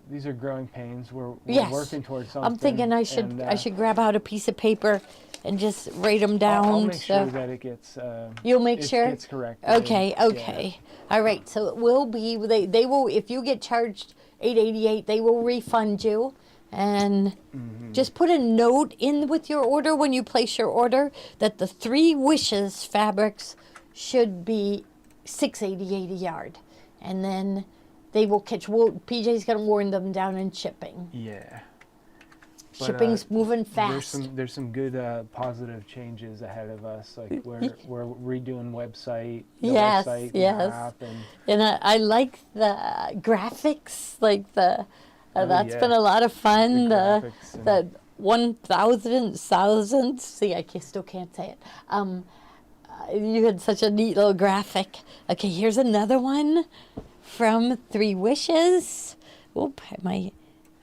these are growing pains. We're
Yes.
working towards something.
I'm thinking I
and,
should grab out a piece of paper and just write them down.
I'll make
so-
sure that it gets.
You'll make
it
sure?
gets corrected.
Okay,
Yeah.
okay. All right, so it will be, they will, if you get charged $888, they will refund you. And just put a note in with your order when you place your order that the Three Wishes fabrics should be $688 a yard. And then they will PJ's going to warn them down in shipping.
Yeah. But,
Shipping's moving fast.
There's some good positive changes ahead of us. Like we're redoing the
Yes,
website,
yes.
the app, and
And I like the graphics, like that's
yeah.
been a lot of fun.
The
The
graphics and-
the 1,000. See, I still can't say it. You had such a neat little graphic. Okay, here's another one from Three Wishes. Oop, am I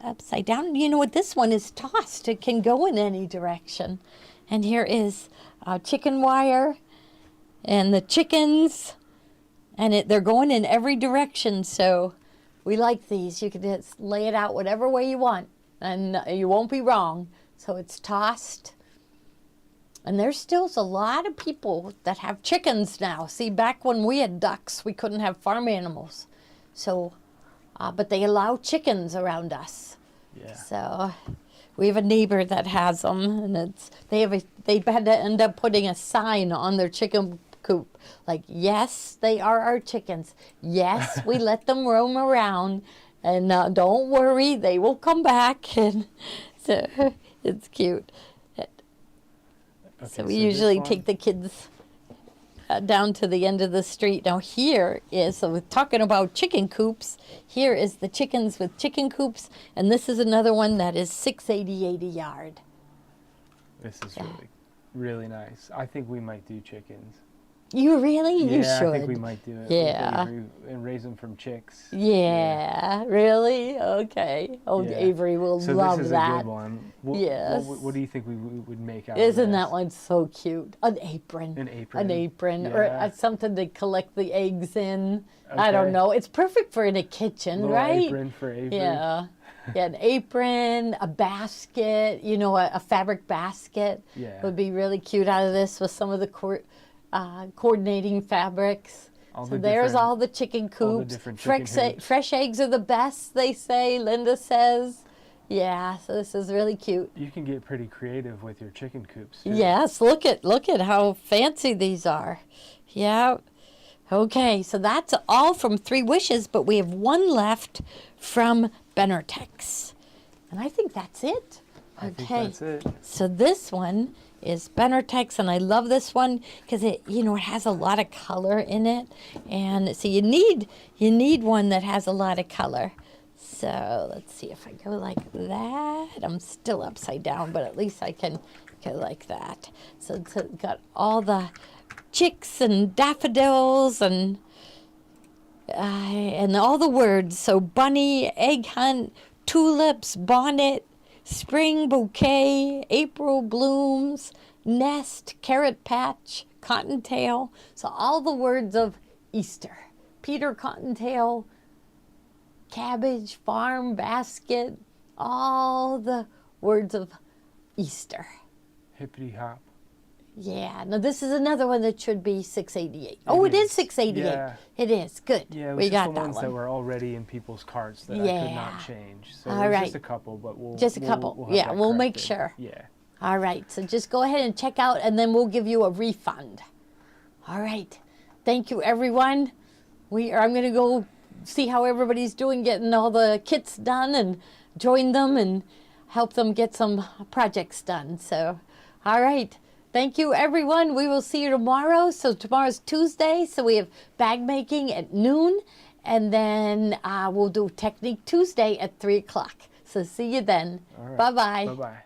upside down? You know what? This one is tossed. It can go in any direction. And here is chicken wire and the chickens. And they're going in every direction, so we like these. You can just lay it out whatever way you want, and you won't be wrong. So it's tossed. And there's still a lot of people that have chickens now. See, back when we had ducks, we couldn't have farm animals. So, but they allow chickens around us.
yeah.
So We have a neighbor that has them, and they had to end up putting a sign on their chicken coop, like, yes, they are our chickens. Yes, we let them roam around, and don't worry, they will come back. And so it's cute. So we
this
usually
one-
take the kids down to the end of the street. Now here is, so we're talking about chicken coops, here is the chickens with chicken coops, and this is another one that is $6.88 a yard.
This is really nice. I think we might do chickens.
You really? You
Yeah,
should.
I think we might do it. with
Yeah.
Avery and raise them from chicks.
Yeah, really? Okay. Oh,
Yeah.
Avery will
So
love
this is
that.
a good one.
Yes.
What do you think we would make out
Isn't
of this?
that one so cute? An apron.
An apron.
An apron, or
Yeah.
something to collect the eggs in. I don't
Okay.
know. It's perfect for in a kitchen,
Little
right?
apron for Avery.
Yeah. Yeah, an apron, a basket, a fabric basket
Yeah.
would be really cute out of this with some of the coordinating fabrics.
All
So
the
there's
different-
all the chicken
all the
coops.
different chicken hoops.
Fresh eggs are the best, they say, Linda says. Yeah, so this is really cute.
You can get pretty creative with your chicken coops too.
Yes, look at how fancy these are. Yeah. Okay, so that's all from Three Wishes, but we have one left from Benertex. And I think that's it.
I think that's it.
So this one is Benertex, and I love this one because it has a lot of color in it, and so you need one that has a lot of color. So let's see if I go like that. I'm still upside down, but at least I can go like that. So it's got all the chicks and daffodils and all the words. So bunny, egg hunt, tulips, bonnet, spring bouquet, April blooms, nest, carrot patch, cottontail. So all the words of Easter. Peter Cottontail, cabbage, farm, basket, all the words of Easter.
Hippity hop.
Yeah, now this is another one that should be $6.88. Oh, it is $6.88.
Yeah.
It is. Good.
Yeah, it was
we
just
got
the
that
ones
one.
that were already in people's carts that I
Yeah.
could not change. So
All
there's
right.
just a couple, but we'll
Just a
we'll-
couple.
we'll have
Yeah,
that
we'll make
corrected.
sure.
Yeah.
All right, so just go ahead and check out, and then we'll give you a refund. All right. Thank you, everyone. I'm going to go see how everybody's doing, getting all the kits done, and join them and help them get some projects done. So, all right. Thank you, everyone. We will see you tomorrow. So tomorrow's Tuesday, so we have bag making at noon, and then we'll do Technique Tuesday at 3 o'clock. So see you then.
All right.
Bye-bye.
Bye-bye.